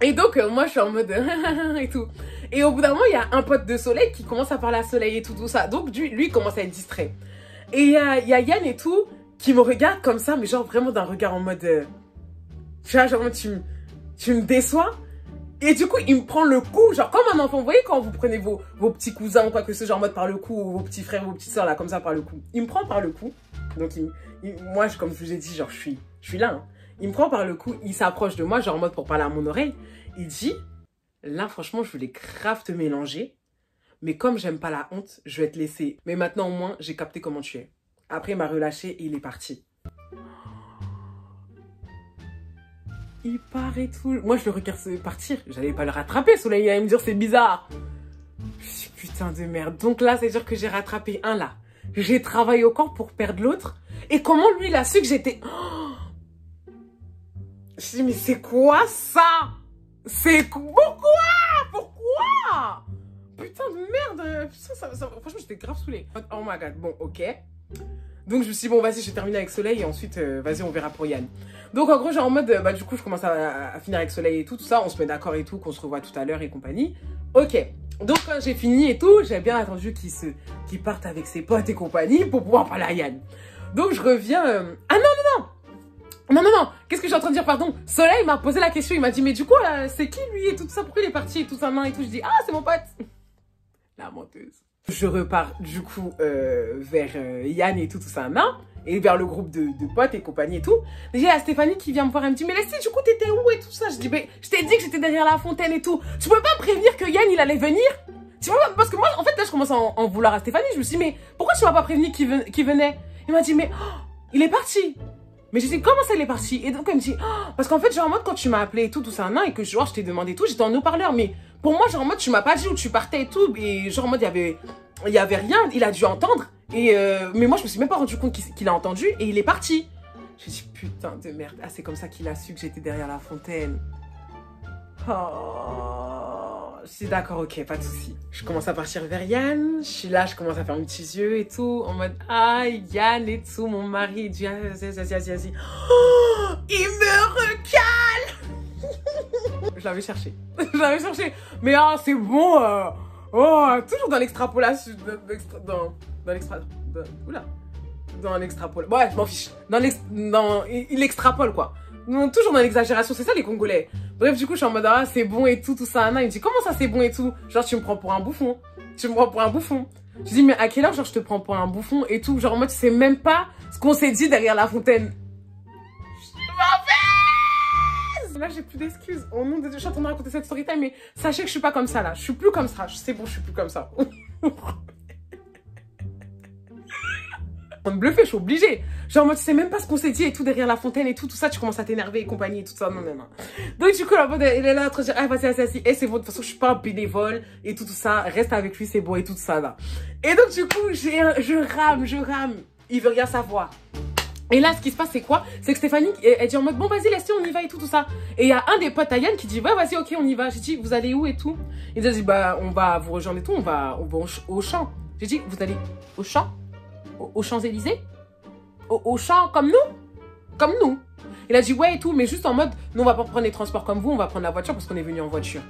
Et donc, moi, je suis en mode et tout. Et au bout d'un moment, il y a un pote de Soleil qui commence à parler à Soleil et tout ça. Donc, lui, il commence à être distrait. Et il y a Yann et tout qui me regarde comme ça, mais genre vraiment d'un regard en mode... tu vois, genre, tu me déçois. Et du coup, il me prend le cou, genre comme un enfant. Vous voyez quand vous prenez vos petits cousins ou quoi que ce soit, genre en mode par le cou, ou vos petits frères, vos petites soeurs, là, comme ça, par le cou. Il me prend par le cou. Donc, moi, comme je vous ai dit, genre, je suis là. Hein. Il me prend par le cou, il s'approche de moi, genre en mode pour parler à mon oreille. Il dit, là, franchement, je voulais grave te mélanger. Mais comme j'aime pas la honte, je vais te laisser. Mais maintenant, au moins, j'ai capté comment tu es. Après, il m'a relâché et il est parti. Il part et tout. Moi, je le regarde partir. J'allais pas le rattraper. Soleil, il allait me dire, c'est bizarre. Je suis putain de merde. Donc là, c'est-à-dire que j'ai rattrapé un là. J'ai travaillé au corps pour perdre l'autre. Et comment lui, il a su que j'étais... Oh, je me dis, mais c'est quoi ça? C'est pourquoi? Pourquoi? Putain de merde. Franchement, j'étais grave saoulée. Oh my god. Bon, ok. Donc, je me suis dit, bon, vas-y, je vais terminer avec Soleil. Et ensuite, vas-y, on verra pour Yann. Donc, en gros, genre en mode, bah, du coup, je commence à finir avec Soleil et tout ça. On se met d'accord et tout, qu'on se revoit tout à l'heure et compagnie. Ok. Donc, quand j'ai fini et tout, j'ai bien attendu qu'il parte avec ses potes et compagnie pour pouvoir parler à Yann. Donc, je reviens... Ah non, qu'est-ce que je suis en train de dire, pardon? Soleil m'a posé la question, il m'a dit, mais du coup, c'est qui lui et tout ça? Pourquoi il est parti et tout ça, et tout? Je dis, ah, c'est mon pote. La menteuse. Je repars, du coup, vers Yann et tout ça, et vers le groupe de potes et compagnie et tout. Déjà, il y a Stéphanie qui vient me voir, elle me dit, mais Leslie, du coup, t'étais où et tout ça? Je dis, mais je t'ai dit que j'étais derrière la fontaine et tout. Tu peux pas prévenir que Yann, il allait venir? Tu peux pas, parce que moi, en fait, là, je commence à en vouloir à Stéphanie. Je me suis dit, mais pourquoi tu m'as pas prévenu qu'il venait? Il m'a dit, mais oh, il est parti. Mais je dis, comment ça, elle est partie? Et donc, elle me dit, oh, parce qu'en fait, genre, en mode, quand tu m'as appelé et tout ça, et que genre, je t'ai demandé tout, j'étais en haut-parleur. Mais pour moi, genre, en mode, tu m'as pas dit où tu partais et tout. Et genre, en mode, il y avait rien. Il a dû entendre. Et, mais moi, je me suis même pas rendu compte qu'il a entendu. Et il est parti. Je dis, putain de merde. Ah, c'est comme ça qu'il a su que j'étais derrière la fontaine. Oh, je suis d'accord, ok, pas de souci. Je commence à partir vers Yann. Je suis là, je commence à faire mes petits yeux et tout. En mode, ah, Yann et tout, mon mari. Il dit, ah, vas-y. Oh, il me recale. Je l'avais cherché. Mais ah, c'est bon. Oh, toujours dans l'extrapolation. Dans l'extrapole. Ouais, je m'en fiche. Il extrapole, quoi. Toujours dans l'exagération, c'est ça les Congolais. Bref, du coup, je suis en mode, ah, c'est bon et tout ça. Il me dit, comment ça, c'est bon et tout? Genre, tu me prends pour un bouffon. Je dis, mais à quelle heure, genre, je te prends pour un bouffon et tout? Genre, en mode, tu sais même pas ce qu'on s'est dit derrière la fontaine. Je m'en vais! Là, j'ai plus d'excuses. Au nom de Dieu, je suis en train de raconter cette story time, mais sachez que je suis pas comme ça, là. Je suis plus comme ça. C'est bon, je suis plus comme ça. Me bluffer, je suis obligée. Genre, moi, tu sais même pas ce qu'on s'est dit et tout derrière la fontaine et tout ça, tu commences à t'énerver et compagnie et tout ça. Non. Donc, du coup, la bonne, elle est là, en train de dire, ah, vas-y. Et c'est bon, de toute façon, je suis pas un bénévole et tout ça. Reste avec lui, c'est bon et tout ça, là. Et donc, du coup, je rame. Il veut rien savoir. Et là, ce qui se passe, c'est quoi? C'est que Stéphanie, elle dit en mode, bon, vas-y, laisse-le, on y va et tout ça. Et il y a un des potes à Yann qui dit, ouais, vas-y, ok, on y va. J'ai dit, vous allez où et tout? Il a dit, bah, on va vous rejoindre et tout, on va au champ. J'ai dit, vous allez au champ? Aux Champs-Élysées? Au champ comme nous. Il a dit ouais et tout, mais juste en mode, nous on va pas prendre les transports comme vous, on va prendre la voiture parce qu'on est venu en voiture.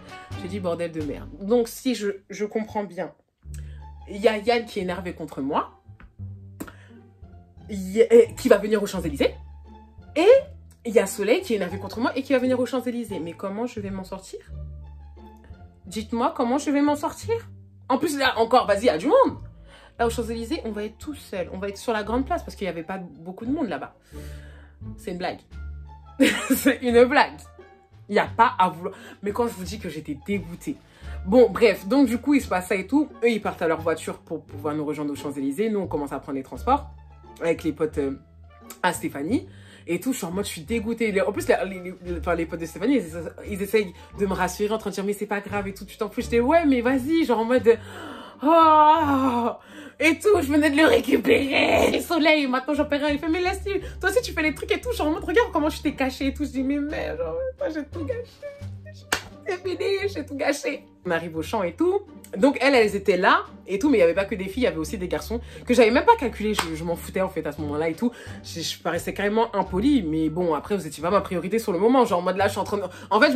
J'ai dit bordel de merde. Donc si je comprends bien, il y a Yann qui est énervé contre moi, qui va venir aux Champs-Élysées, et il y a Soleil qui est énervé contre moi et qui va venir aux Champs-Élysées. Mais comment je vais m'en sortir? Dites-moi comment je vais m'en sortir. En plus là encore, vas-y, il y a du monde. Là, aux Champs-Élysées, on va être tout seul. On va être sur la grande place parce qu'il n'y avait pas beaucoup de monde là-bas. C'est une blague. C'est une blague. Il n'y a pas à vouloir. Mais quand je vous dis que j'étais dégoûtée. Bon, bref. Donc, du coup, il se passe ça et tout. Eux, ils partent à leur voiture pour pouvoir nous rejoindre aux Champs-Élysées. Nous, on commence à prendre les transports avec les potes à Stéphanie. Et tout, je suis en mode, je suis dégoûtée. En plus, les potes de Stéphanie, ils essayent de me rassurer en train de dire, mais c'est pas grave et tout, tu t'en fous. J'étais, ouais, mais vas-y, genre en mode, oh, et tout, je venais de le récupérer. Et Soleil, maintenant j'en paierai. Il fait, mais laisse-le. Toi aussi, tu fais les trucs et tout. Genre en mode, regarde comment je t'ai caché et tout. Je dis, mais merde, genre, moi j'ai tout gâché. C'est fini, j'ai tout gâché. On arrive au champ et tout. Donc elles étaient là et tout, mais il n'y avait pas que des filles, il y avait aussi des garçons que j'avais même pas calculé. Je m'en foutais en fait à ce moment-là et tout. Je paraissais carrément impolie, mais bon, après vous étiez pas ma priorité sur le moment. Genre en mode là, je suis en train de... En fait,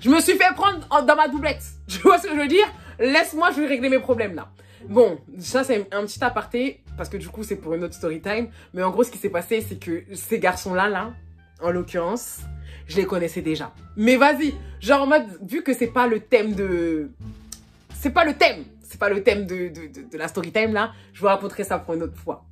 je me suis fait prendre dans ma doublette. Tu vois ce que je veux dire? Laisse-moi, je vais régler mes problèmes là. Bon, ça c'est un petit aparté, parce que du coup c'est pour une autre story time. Mais en gros, ce qui s'est passé, c'est que ces garçons-là, en l'occurrence, je les connaissais déjà. Mais vas-y, genre en mode, vu que c'est pas le thème de... C'est pas le thème de la story time là, je vous raconterai ça pour une autre fois.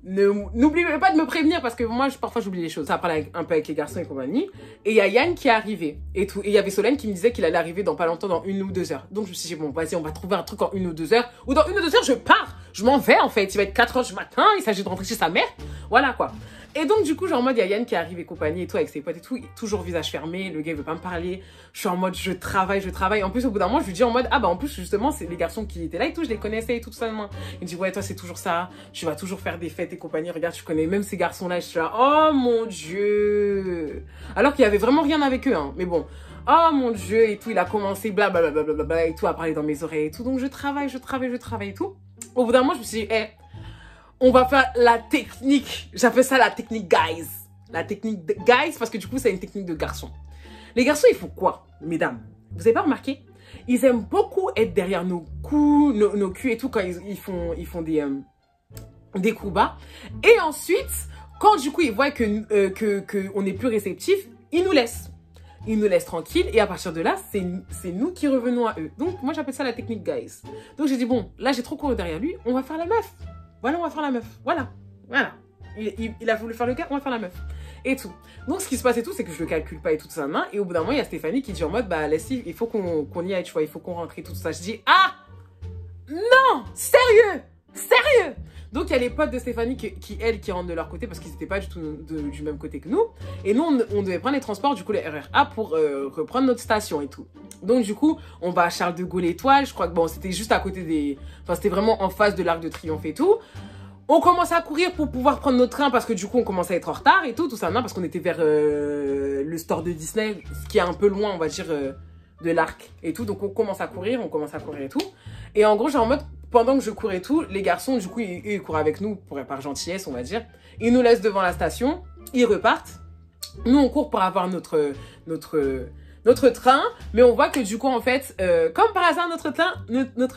N'oubliez pas de me prévenir parce que moi, parfois, j'oublie les choses. Ça parle un peu avec les garçons et compagnie. Et il y a Yann qui est arrivé. Et tout. Et il y avait Solène qui me disait qu'il allait arriver dans pas longtemps, dans 1 ou 2 heures. Donc, je me suis dit, bon, vas-y, on va trouver un truc en 1 ou 2 heures. Ou dans 1 ou 2 heures, je pars. Je m'en vais, en fait. Il va être 4 heures du matin. Il s'agit de rentrer chez sa mère. Voilà, quoi. Et donc, du coup, genre, en mode, il y a Yann qui est arrivé et compagnie et tout, avec ses potes et tout. Toujours visage fermé. Le gars, il veut pas me parler. Je suis en mode, je travaille. En plus, au bout d'un moment, je lui dis en mode, ah bah, en plus, justement, c'est les garçons qui étaient là et tout, je les connaissais et tout ça. Il me dit, ouais, toi, c'est toujours ça. Tu vas toujours faire des fêtes et compagnie. Regarde, tu connais même ces garçons-là. Je suis là, oh mon Dieu. Alors qu'il y avait vraiment rien avec eux, hein. Mais bon. Oh mon Dieu, et tout. Il a commencé, blablabla, et tout, à parler dans mes oreilles et tout. Donc, je travaille et tout. Au bout d'un moment, je me suis dit, on va faire la technique. J'appelle ça la technique guys. La technique de guys parce que du coup, c'est une technique de garçon. Les garçons, ils font quoi, mesdames? Vous avez pas remarqué? Ils aiment beaucoup être derrière nos coups, nos culs et tout quand ils font des coups bas. Et ensuite, quand du coup, ils voient que on est plus réceptif, ils nous laissent. Ils nous laissent tranquilles et à partir de là, c'est nous qui revenons à eux. Donc, moi, j'appelle ça la technique guys. Donc, j'ai dit, bon, là, j'ai trop couru derrière lui, on va faire la meuf. Voilà, on va faire la meuf. Voilà. Il a voulu faire le gars, on va faire la meuf. Et tout. Donc, ce qui se passe et tout, c'est que je le calcule pas et tout ça. Et au bout d'un moment, il y a Stéphanie qui dit en mode, bah, laisse, il faut qu'on y aille, tu vois, il faut qu'on rentre et tout ça. Je dis, ah! Non! Sérieux! Donc, il y a les potes de Stéphanie qui rentrent de leur côté parce qu'ils n'étaient pas du tout du même côté que nous. Et nous, on devait prendre les transports, du coup, les RER pour reprendre notre station et tout. Donc, du coup, on va à Charles de Gaulle Étoile. Je crois que bon, c'était juste à côté des... Enfin, c'était vraiment en face de l'Arc de Triomphe et tout. On commence à courir pour pouvoir prendre notre train parce que du coup, on commençait à être en retard et tout ça. Non, parce qu'on était vers le store de Disney, ce qui est un peu loin, on va dire, de l'arc et tout. Donc, on commence à courir et tout. Et en gros, genre en mode, pendant que je cours et tout, les garçons, du coup, ils courent avec nous par gentillesse, on va dire. Ils nous laissent devant la station, ils repartent. Nous, on court pour avoir notre train, mais on voit que du coup, en fait, comme par hasard, notre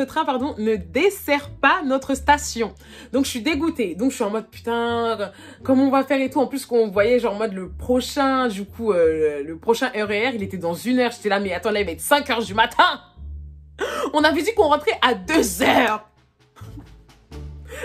train, pardon, ne dessert pas notre station. Donc, je suis dégoûtée. Donc, je suis en mode, putain, comment on va faire et tout. En plus, qu'on voyait, genre, en mode, le prochain RER, il était dans 1 heure. J'étais là, mais attends, là, il va être 5 heures du matin. On avait dit qu'on rentrait à 2 heures.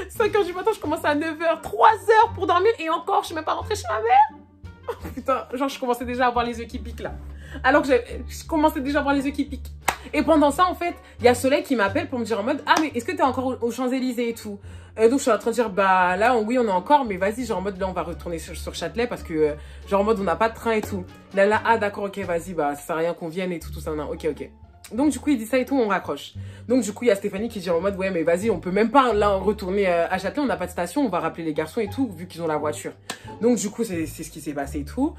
5 heures du matin, je commençais à 9 heures. 3 heures pour dormir et encore, je suis même pas rentrée chez ma mère. Oh, putain, genre, je commençais déjà à avoir les yeux qui piquent, là. Alors que je commençais déjà à avoir les yeux qui piquent. Et pendant ça, en fait, il y a Soleil qui m'appelle pour me dire en mode, ah, mais est-ce que t'es encore aux Champs-Élysées et tout? Donc, je suis en train de dire, bah, là, oui, on est encore, mais vas-y, genre en mode, là, on va retourner sur Châtelet parce que, genre en mode, on n'a pas de train et tout. Là, ah, d'accord, ok, vas-y, bah, ça sert à rien qu'on vienne et tout ça, non, ok. Donc, du coup, il dit ça et tout, on raccroche. Donc, du coup, il y a Stéphanie qui dit en mode, ouais, mais vas-y, on peut même pas, là, retourner à Châtelet, on n'a pas de station, on va rappeler les garçons et tout, vu qu'ils ont la voiture. Donc, du coup, c'est ce qui s'est passé et tout.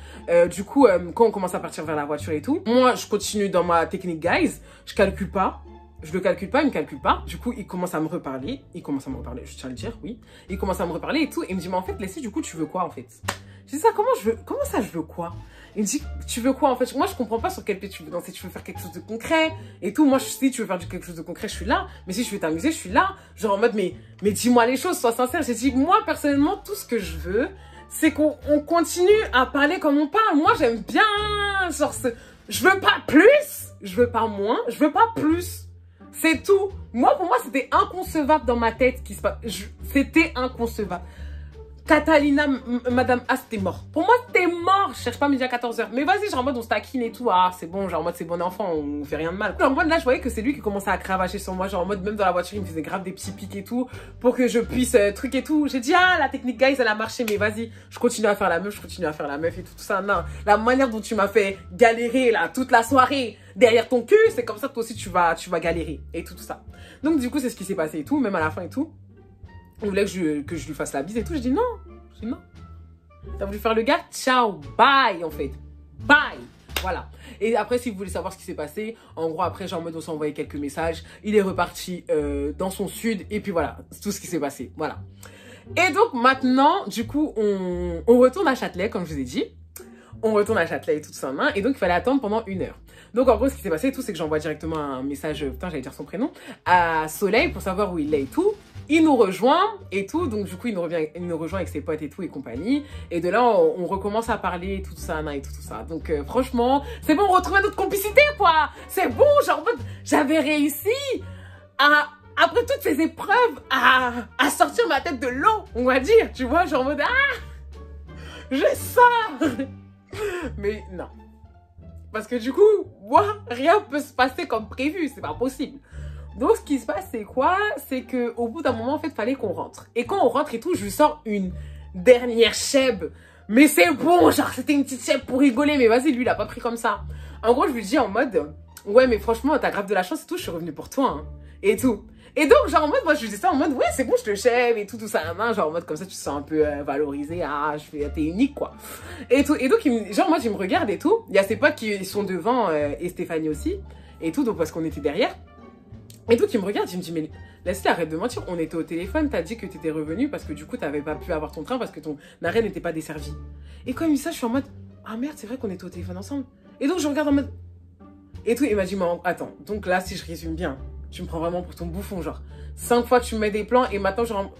Du coup, quand on commence à partir vers la voiture et tout, moi, je continue dans ma technique, guys. Je calcule pas. Je le calcule pas, il me calcule pas. Du coup, il commence à me reparler. Je tiens à le dire, oui. Il commence à me reparler et tout. Et il me dit, mais en fait, Leslie, du coup, tu veux quoi, en fait? Je dis ça, comment ça, je veux quoi? Il me dit, tu veux quoi en fait? Moi, je comprends pas sur quel pied tu veux danser. Tu veux faire quelque chose de concret et tout. Moi, si tu veux faire quelque chose de concret, je suis là. Mais si tu veux t'amuser, je suis là. Genre en mode, mais dis-moi les choses, sois sincère. J'ai dit, moi, personnellement, tout ce que je veux, c'est qu'on continue à parler comme on parle. Moi, j'aime bien. Genre, je veux pas plus. Je veux pas moins. Je veux pas plus. C'est tout. Moi, pour moi, c'était inconcevable dans ma tête qui se passe. C'était inconcevable. Catalina, Madame A, c'était mort. Pour moi, c'était mort. Je cherche pas à midi à 14 h. Mais vas-y, genre en mode on se taquine et tout. Ah, c'est bon, genre en mode c'est bon enfant, on fait rien de mal. Genre en mode là, je voyais que c'est lui qui commençait à cravacher sur moi. Genre en mode même dans la voiture, il me faisait grave des petits pics et tout. Pour que je puisse truc et tout. J'ai dit, ah, la technique, guys, elle a marché. Mais vas-y, je continue à faire la meuf, et tout ça. Non, la manière dont tu m'as fait galérer là, toute la soirée derrière ton cul, c'est comme ça que toi aussi tu vas galérer. Et tout ça. Donc du coup, c'est ce qui s'est passé et tout, même à la fin et tout. On voulait que je lui fasse la bise et tout. Je dis non. Je dis non. T'as voulu faire le gars? Ciao, bye en fait. Bye. Voilà. Et après, si vous voulez savoir ce qui s'est passé, en gros, après, genre en mode on s'est envoyé quelques messages. Il est reparti dans son sud. Et puis voilà, c'est tout ce qui s'est passé. Voilà. Et donc maintenant, du coup, on retourne à Châtelet, comme je vous ai dit. On retourne à Châtelet et tout ça en main. Et donc, il fallait attendre pendant 1 heure. Donc, en gros, ce qui s'est passé et tout, c'est que j'envoie directement un message, putain, j'allais dire son prénom, à Soleil pour savoir où il est et tout. Il nous rejoint et tout, donc du coup, il nous rejoint avec ses potes et tout et compagnie. Et de là, on recommence à parler, tout ça, et tout ça. Donc, franchement, c'est bon, on retrouve notre complicité, quoi. C'est bon, genre, j'avais réussi après toutes ces épreuves, à sortir ma tête de l'eau, on va dire, tu vois, genre en mode, ah, je sors. Mais non. Parce que du coup, moi, rien peut se passer comme prévu, c'est pas possible. Donc, ce qui se passe, c'est quoi? C'est qu'au bout d'un moment, en fait, fallait qu'on rentre. Et quand on rentre et tout, je lui sors une dernière chèbe. Mais c'est bon, genre, c'était une petite chèbe pour rigoler. Mais vas-y, lui, il a pas pris comme ça. En gros, je lui dis en mode, ouais, mais franchement, t'as grave de la chance et tout, je suis revenue pour toi, hein. Et tout. Et donc, genre, en mode, moi, je lui dis ça en mode, ouais, c'est bon, je te chève et tout ça, hein. Genre, en mode, comme ça, tu te sens un peu valorisé. Ah, t'es unique, quoi. Et tout. Et donc, genre, moi, il me regarde et tout. Il y a ses potes qui sont devant et Stéphanie aussi. Et tout, donc, parce qu'on était derrière. Et donc, il me regarde, il me dit, mais Leslie, arrête de mentir, on était au téléphone, t'as dit que t'étais revenue parce que du coup, t'avais pas pu avoir ton train parce que ton arrêt n'était pas desservi. Et quand il me dit ça, je suis en mode, ah merde, c'est vrai qu'on était au téléphone ensemble. Et donc, je regarde en mode, et tout, il m'a dit, mais attends, donc là, si je résume bien, tu me prends vraiment pour ton bouffon, genre, 5 fois tu me mets des plans et maintenant, genre,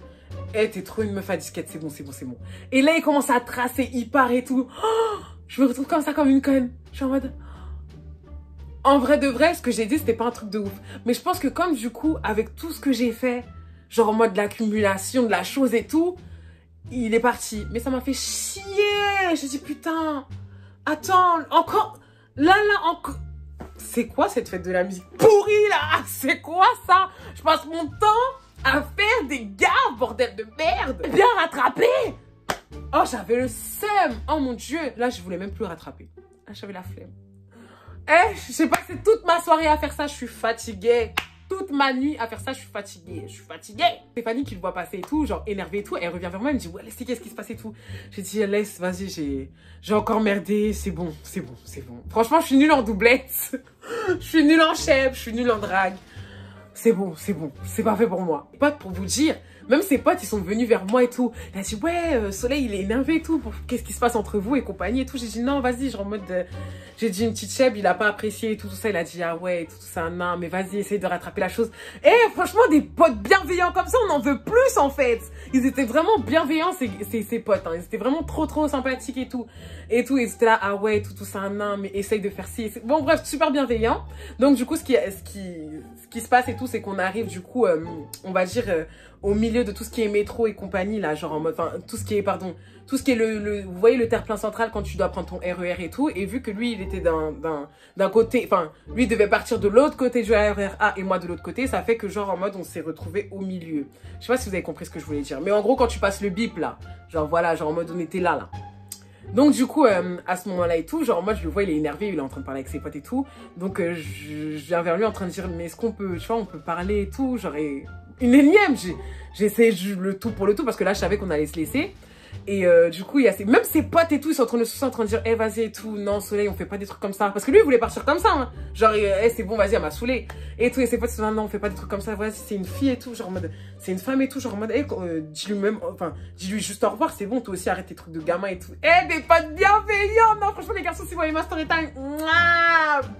t'es trop une meuf à disquette, c'est bon. Et là, il commence à tracer, il part et tout. Oh, je me retrouve comme ça, comme une conne. Je suis en mode... En vrai de vrai, ce que j'ai dit, c'était pas un truc de ouf. Mais je pense que comme du coup, avec tout ce que j'ai fait, genre en mode l'accumulation de la chose et tout, il est parti. Mais ça m'a fait chier. J'ai dit, putain, attends, encore, là, encore. C'est quoi cette fête de la musique pourrie, là? C'est quoi ça? Je passe mon temps à faire des gaffes, bordel de merde. Bien rattrapé. Oh, j'avais le seum. Oh mon Dieu. Là, je voulais même plus rattraper. Là, j'avais la flemme. Je sais pas, c'est toute ma soirée à faire ça. Je suis fatiguée. Toute ma nuit à faire ça, je suis fatiguée. Je suis fatiguée. Stéphanie qui le voit passer et tout, genre énervée et tout, elle revient vers moi, elle me dit, ouais, laisse, qu'est-ce qui se passe et tout. J'ai dit, laisse, vas-y, j'ai encore merdé, c'est bon, c'est bon, c'est bon. Franchement, je suis nulle en doublette. Je suis nulle en chèvre, je suis nulle en drague. C'est bon, c'est pas fait pour moi. Pote, pour vous dire, même ses potes, ils sont venus vers moi et tout. Il a dit, ouais, Soleil, il est énervé et tout. Qu'est-ce qui se passe entre vous et compagnie et tout. J'ai dit, non, vas-y, genre en mode, j'ai dit une petite chèvre, il a pas apprécié et tout ça. Il a dit, ah ouais, tout ça, non, mais vas-y, essaye de rattraper la chose. Et franchement, des potes bienveillants comme ça, on en veut plus en fait. Ils étaient vraiment bienveillants, ces potes. Hein. Ils étaient vraiment trop sympathiques et tout. Et tout, ils étaient là, ah ouais, tout ça, non, mais essaye de faire ci. Bon, bref, super bienveillant. Donc, du coup, ce qui se passe et tout, c'est qu'on arrive, du coup, on va dire, au milieu de tout ce qui est métro et compagnie, là, genre en mode, enfin, tout ce qui est, tout ce qui est vous voyez le terre-plein central quand tu dois prendre ton RER et tout. Et vu que lui, il était d'un côté, enfin, lui il devait partir de l'autre côté du RER A et moi de l'autre côté, ça fait que genre en mode, on s'est retrouvés au milieu. Je sais pas si vous avez compris ce que je voulais dire. Mais en gros, quand tu passes le bip, là, genre voilà, genre en mode, on était là. Donc du coup, à ce moment-là et tout, genre moi je le vois, il est énervé, il est en train de parler avec ses potes et tout. Donc je viens vers lui en train de dire, mais est-ce qu'on peut, tu vois, on peut parler et tout. Genre, une énième, j'ai essayé le tout pour le tout parce que là je savais qu'on allait se laisser. Et du coup, il y a même ses potes et tout, ils sont en train de dire, vas-y et tout, non Soleil, on fait pas des trucs comme ça. Parce que lui, il voulait partir comme ça, hein. Genre, c'est bon, vas-y, elle m'a saoulé. Et tout, et ses potes, ils sont là, non, on fait pas des trucs comme ça, vas-y, c'est une fille et tout, genre en mode, c'est une femme et tout, genre en mode, dis-lui même, enfin, dis-lui juste au revoir, c'est bon, toi aussi, arrête tes trucs de gamin et tout. Des potes bienveillants, non, franchement, les garçons, si vous voyez ma story time,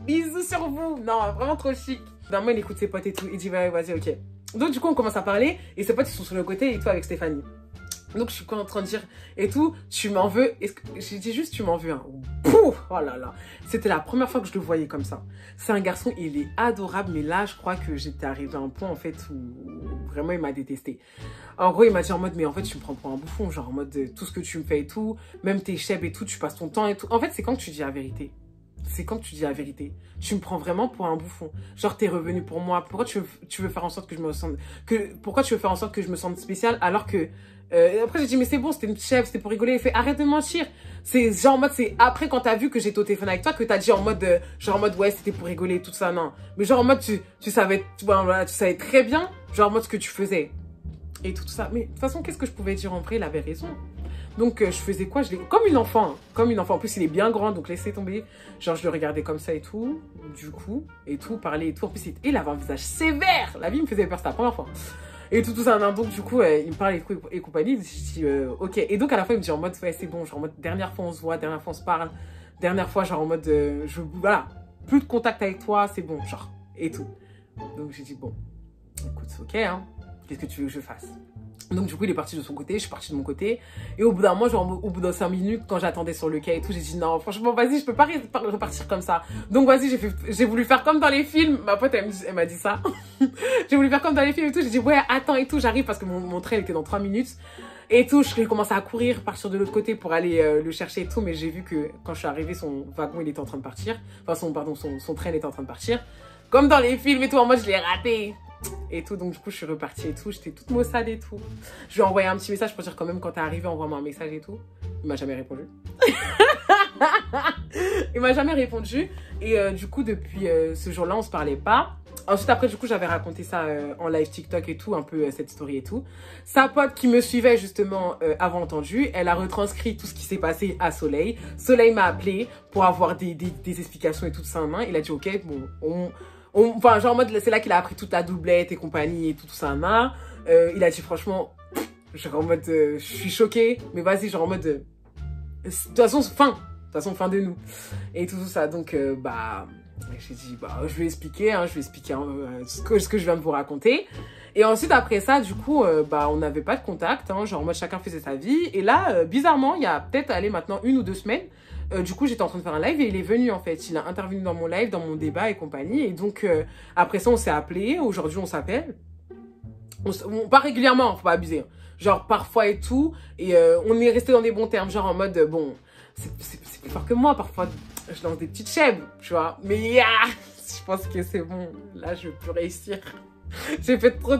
bisous sur vous, non, vraiment trop chic. D'un moment, il écoute ses potes et tout, il dit, vas-y, ok. Donc, du coup, on commence à parler, et ses potes, ils sont sur le côté et tout, avec Stéphanie. Donc, je suis en train de dire, et tout, tu m'en veux. J'ai dit juste, tu m'en veux. Hein. Pouf, oh là là. C'était la première fois que je le voyais comme ça. C'est un garçon, il est adorable, mais là, je crois que j'étais arrivée à un point, en fait, où vraiment, il m'a détesté. En gros, il m'a dit en mode, mais en fait, tu me prends pour un bouffon. Genre, en mode, tout ce que tu me fais et tout, même tes chèvres et tout, tu passes ton temps et tout. En fait, c'est quand tu dis la vérité. C'est quand tu dis la vérité. Tu me prends vraiment pour un bouffon. Genre, t'es revenu pour moi. Pourquoi tu veux faire en sorte que je me sente... Pourquoi tu veux faire en sorte que je me sente spéciale alors que... après, j'ai dit, mais c'est bon, c'était une chèvre, c'était pour rigoler. Il fait, arrête de mentir. C'est genre en mode, c'est après quand t'as vu que j'étais au téléphone avec toi que t'as dit en mode, genre en mode, ouais, c'était pour rigoler, tout ça, non. Mais genre en mode, tu savais, voilà, tu savais très bien, genre en mode, ce que tu faisais. Et tout ça. Mais de toute façon, qu'est-ce que je pouvais dire en vrai? Il avait raison. Donc, je faisais quoi? Comme une enfant. Hein. Comme une enfant. En plus, il est bien grand, donc laissez tomber. Genre, je le regardais comme ça et tout. Du coup, et tout, parlait et tout. En plus, il avait un visage sévère. La vie me faisait peur, c'était la première fois. Et tout ça. Donc, du coup, il me parlait et compagnie. Je dis, ok. Et donc, à la fin, il me dit en mode, ouais, c'est bon. Genre, en mode, dernière fois, on se voit. Dernière fois, on se parle. Dernière fois, genre, en mode, voilà. Plus de contact avec toi, c'est bon. Genre, et tout. Donc, j'ai dit, bon, écoute, c'est ok, hein. Qu'est-ce que tu veux que je fasse? Donc du coup il est parti de son côté, je suis partie de mon côté. Et au bout d'un moment, genre au bout de 5 minutes, quand j'attendais sur le quai et tout, j'ai dit non, franchement vas-y, je peux pas repartir comme ça. Donc vas-y, j'ai voulu faire comme dans les films. Ma pote elle m'a dit ça. J'ai voulu faire comme dans les films et tout. J'ai dit ouais attends et tout, j'arrive parce que mon train était dans 3 minutes. Et tout, je commençais à courir, partir de l'autre côté pour aller le chercher et tout. Mais j'ai vu que quand je suis arrivée, son wagon il était en train de partir. Enfin son train était en train de partir. Comme dans les films et tout, en mode je l'ai raté. Et tout, donc du coup je suis repartie et tout, j'étais toute maussade et tout. Je lui ai envoyé un petit message pour dire quand même quand t'es arrivé, envoie-moi un message et tout. Il m'a jamais répondu. Il m'a jamais répondu. Et du coup depuis ce jour-là on se parlait pas. Ensuite après du coup j'avais raconté ça en live TikTok et tout, un peu cette story et tout. Sa pote qui me suivait justement avait entendu, elle a retranscrit tout ce qui s'est passé à Soleil. Soleil m'a appelé pour avoir des explications et tout ça en main. Il a dit ok bon enfin, genre en mode, c'est là qu'il a appris toute la doublette et compagnie et tout ça. Il a dit franchement, genre en mode, je suis choquée, mais vas-y, genre en mode, de toute façon, fin de nous. Et tout ça. Donc, j'ai dit, je vais expliquer, hein, ce que je viens de vous raconter. Et ensuite, après ça, du coup, on n'avait pas de contact, hein, genre en mode, chacun faisait sa vie. Et là, bizarrement, il y a peut-être, maintenant 1 ou 2 semaines, du coup, j'étais en train de faire un live et il est venu, en fait. Il a intervenu dans mon live, dans mon débat et compagnie. Et donc, après ça, on s'est appelé. Aujourd'hui, on s'appelle. Pas régulièrement, faut pas abuser. Hein. Genre, parfois et tout. Et on est resté dans des bons termes. Genre, en mode, bon, c'est plus fort que moi. Parfois, je lance des petites chèvres, tu vois. Mais je pense que c'est bon. Là, je peux réussir. J'ai fait trop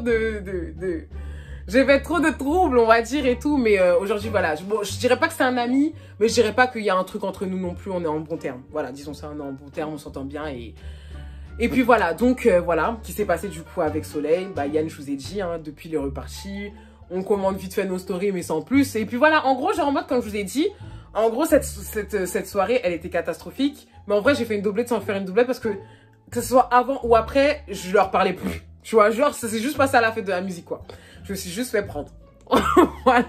j'ai fait trop de troubles, on va dire, et tout. Mais aujourd'hui, voilà. Bon, je dirais pas que c'est un ami, mais je dirais pas qu'il y a un truc entre nous non plus. On est en bon terme. Voilà, disons ça, on est en bon terme, on s'entend bien. Et puis voilà, donc voilà, qui s'est passé du coup avec Soleil. Bah Yann, je vous ai dit, hein, depuis il est reparti. On commande vite fait nos stories, mais sans plus. Et puis voilà, en gros, genre en mode, comme je vous ai dit, en gros, cette soirée, elle était catastrophique. Mais en vrai, j'ai fait une doublette sans faire une doublette parce que ce soit avant ou après, je leur parlais plus. Tu vois, genre, ça s'est juste passé à la fête de la musique, quoi. Je me suis juste fait prendre. Voilà.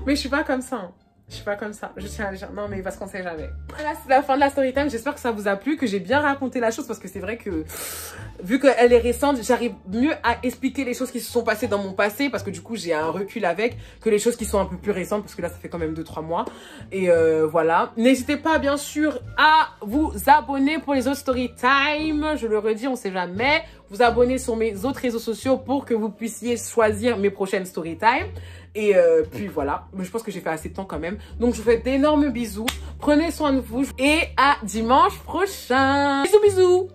Mais je suis pas comme ça. Hein. Je suis pas comme ça. Je tiens à le dire. Non, mais parce qu'on sait jamais. Voilà, c'est la fin de la story time. J'espère que ça vous a plu, que j'ai bien raconté la chose parce que c'est vrai que, vu qu'elle est récente, j'arrive mieux à expliquer les choses qui se sont passées dans mon passé parce que du coup, j'ai un recul avec que les choses qui sont un peu plus récentes parce que là, ça fait quand même 2-3 mois. Et voilà. N'hésitez pas, bien sûr, à vous abonner pour les autres story time. Je le redis, on sait jamais. Vous abonner sur mes autres réseaux sociaux pour que vous puissiez choisir mes prochaines story time. Et puis voilà, je pense que j'ai fait assez de temps quand même. Donc je vous fais d'énormes bisous. Prenez soin de vous et à dimanche prochain. Bisous bisous.